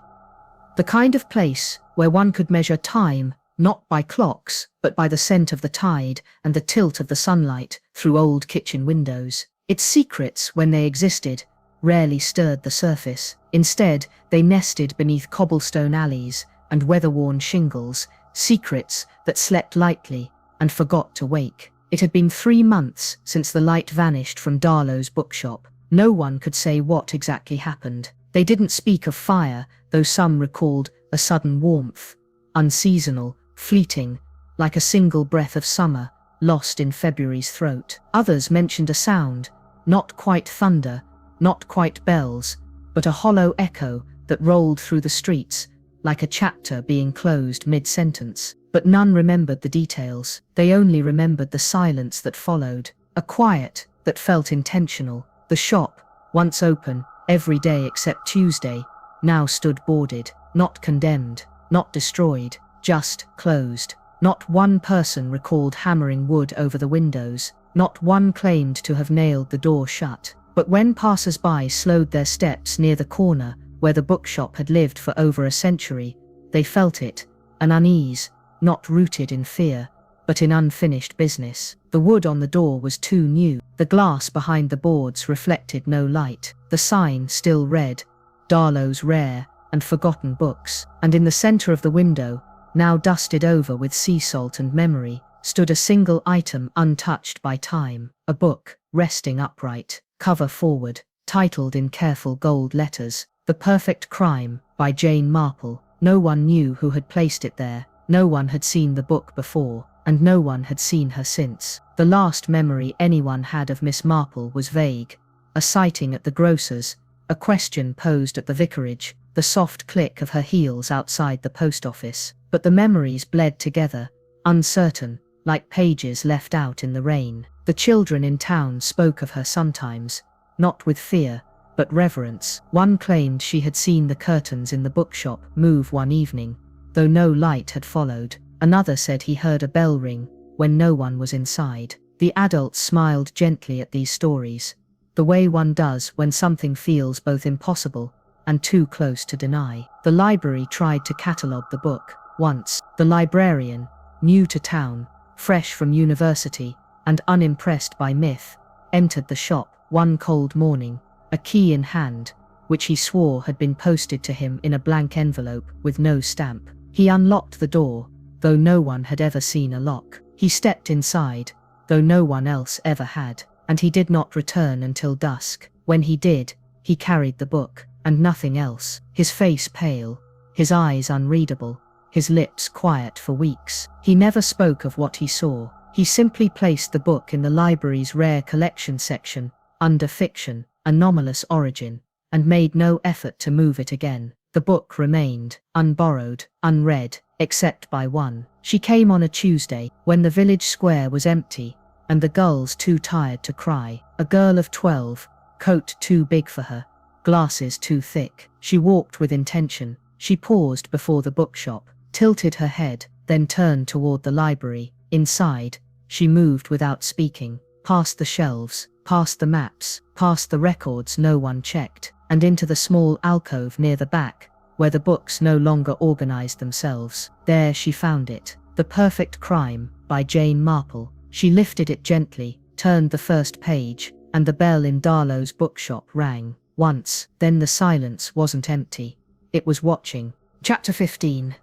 The kind of place where one could measure time, not by clocks, but by the scent of the tide and the tilt of the sunlight through old kitchen windows. Its secrets, when they existed, rarely stirred the surface. Instead, they nested beneath cobblestone alleys and weather-worn shingles, secrets that slept lightly and forgot to wake. It had been 3 months since the light vanished from Darlow's bookshop. No one could say what exactly happened. They didn't speak of fire, though some recalled a sudden warmth, unseasonal, fleeting, like a single breath of summer, lost in February's throat. Others mentioned a sound, not quite thunder, not quite bells, but a hollow echo that rolled through the streets, like a chapter being closed mid-sentence. But none remembered the details. They only remembered the silence that followed, a quiet that felt intentional. The shop, once open every day except Tuesday, now stood boarded, not condemned, not destroyed, just closed. Not one person recalled hammering wood over the windows, not one claimed to have nailed the door shut. But when passers-by slowed their steps near the corner where the bookshop had lived for over a century, they felt it, an unease, not rooted in fear, but in unfinished business. The wood on the door was too new. The glass behind the boards reflected no light. The sign still read, Darlow's Rare and Forgotten Books. And in the center of the window, now dusted over with sea salt and memory, stood a single item untouched by time. A book, resting upright, cover forward, titled in careful gold letters, The Perfect Crime, by Jane Marple. No one knew who had placed it there. No one had seen the book before, and no one had seen her since. The last memory anyone had of Miss Marple was vague. A sighting at the grocer's, a question posed at the vicarage, the soft click of her heels outside the post office. But the memories bled together, uncertain, like pages left out in the rain. The children in town spoke of her sometimes, not with fear, but reverence. One claimed she had seen the curtains in the bookshop move one evening, though no light had followed. Another said he heard a bell ring when no one was inside. The adults smiled gently at these stories, the way one does when something feels both impossible and too close to deny. The library tried to catalogue the book. Once, the librarian, new to town, fresh from university, and unimpressed by myth, entered the shop one cold morning, a key in hand, which he swore had been posted to him in a blank envelope with no stamp. He unlocked the door, though no one had ever seen a lock. He stepped inside, though no one else ever had, and he did not return until dusk. When he did, he carried the book, and nothing else. His face pale, his eyes unreadable, his lips quiet for weeks. He never spoke of what he saw. He simply placed the book in the library's rare collection section, under fiction, anomalous origin, and made no effort to move it again. The book remained, unborrowed, unread, except by one. She came on a Tuesday, when the village square was empty, and the gulls too tired to cry. A girl of 12, coat too big for her, glasses too thick. She walked with intention. She paused before the bookshop, tilted her head, then turned toward the library. Inside, she moved without speaking, past the shelves, past the maps, past the records no one checked, and into the small alcove near the back, where the books no longer organized themselves. There she found it, The Perfect Crime, by Jane Marple. She lifted it gently, turned the first page, and the bell in Darlow's bookshop rang. Once, then the silence wasn't empty. It was watching. Chapter 15.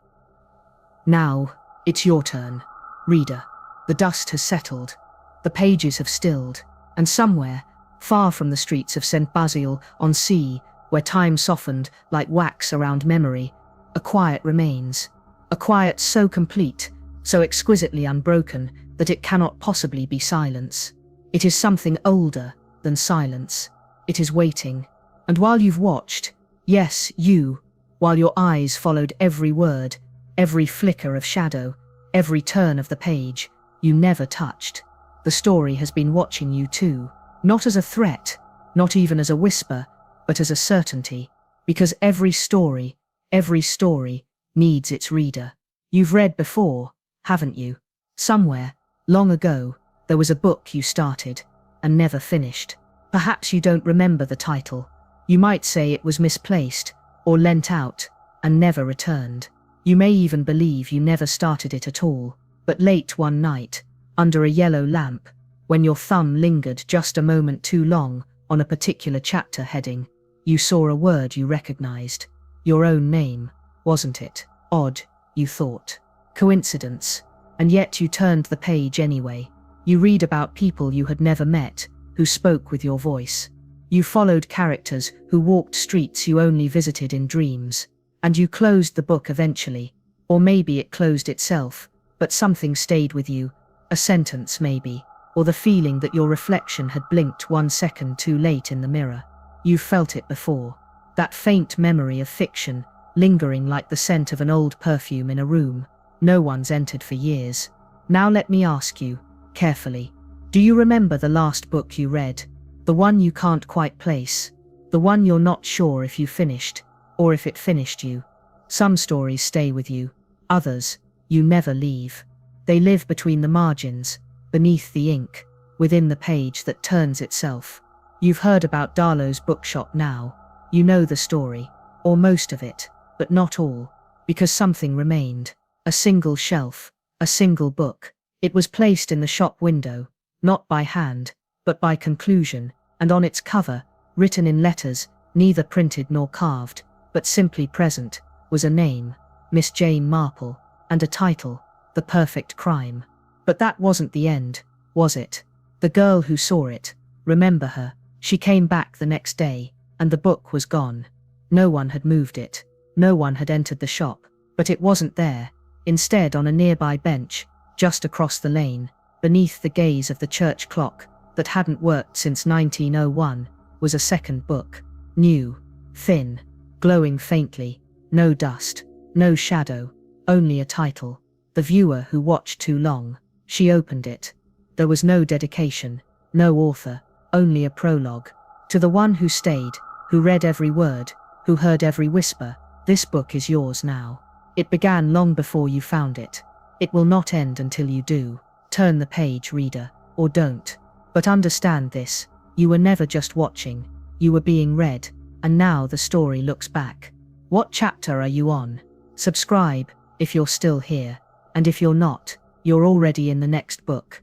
Now, it's your turn, reader. The dust has settled, the pages have stilled, and somewhere, far from the streets of St. Basilon-on-Sea, where time softened like wax around memory, a quiet remains. A quiet so complete, so exquisitely unbroken, that it cannot possibly be silence. It is something older than silence. It is waiting. And while you've watched, yes, while your eyes followed every word, every flicker of shadow, every turn of the page, you never touched. The story has been watching you too, not as a threat, not even as a whisper, but as a certainty, because every story needs its reader. You've read before, haven't you? Somewhere, long ago, there was a book you started and never finished. Perhaps you don't remember the title. You might say it was misplaced or lent out and never returned. You may even believe you never started it at all, but late one night, under a yellow lamp, when your thumb lingered just a moment too long on a particular chapter heading, you saw a word you recognized. Your own name, wasn't it? Odd, you thought. Coincidence. And yet you turned the page anyway. You read about people you had never met, who spoke with your voice. You followed characters who walked streets you only visited in dreams. And you closed the book eventually. Or maybe it closed itself, but something stayed with you. A sentence maybe, or the feeling that your reflection had blinked 1 second too late in the mirror. You felt it before. That faint memory of fiction, lingering like the scent of an old perfume in a room no one's entered for years. Now let me ask you, carefully, do you remember the last book you read? The one you can't quite place? The one you're not sure if you finished, or if it finished you? Some stories stay with you, others, you never leave. They live between the margins, beneath the ink, within the page that turns itself. You've heard about Darlow's bookshop now. You know the story, or most of it, but not all, because something remained. A single shelf, a single book. It was placed in the shop window, not by hand, but by conclusion, and on its cover, written in letters, neither printed nor carved, but simply present, was a name, Miss Jane Marple, and a title, The Perfect Crime. But that wasn't the end, was it? The girl who saw it, remember her, she came back the next day, and the book was gone. No one had moved it, no one had entered the shop, but it wasn't there. Instead, on a nearby bench, just across the lane, beneath the gaze of the church clock that hadn't worked since 1901, was a second book. New, thin, glowing faintly, no dust, no shadow, only a title. The viewer who watched too long. She opened it. There was no dedication, no author, only a prologue. To the one who stayed, who read every word, who heard every whisper, this book is yours now. It began long before you found it. It will not end until you do. Turn the page, reader, or don't. But understand this, you were never just watching, you were being read, and now the story looks back. What chapter are you on? Subscribe, if you're still here, and if you're not, you're already in the next book.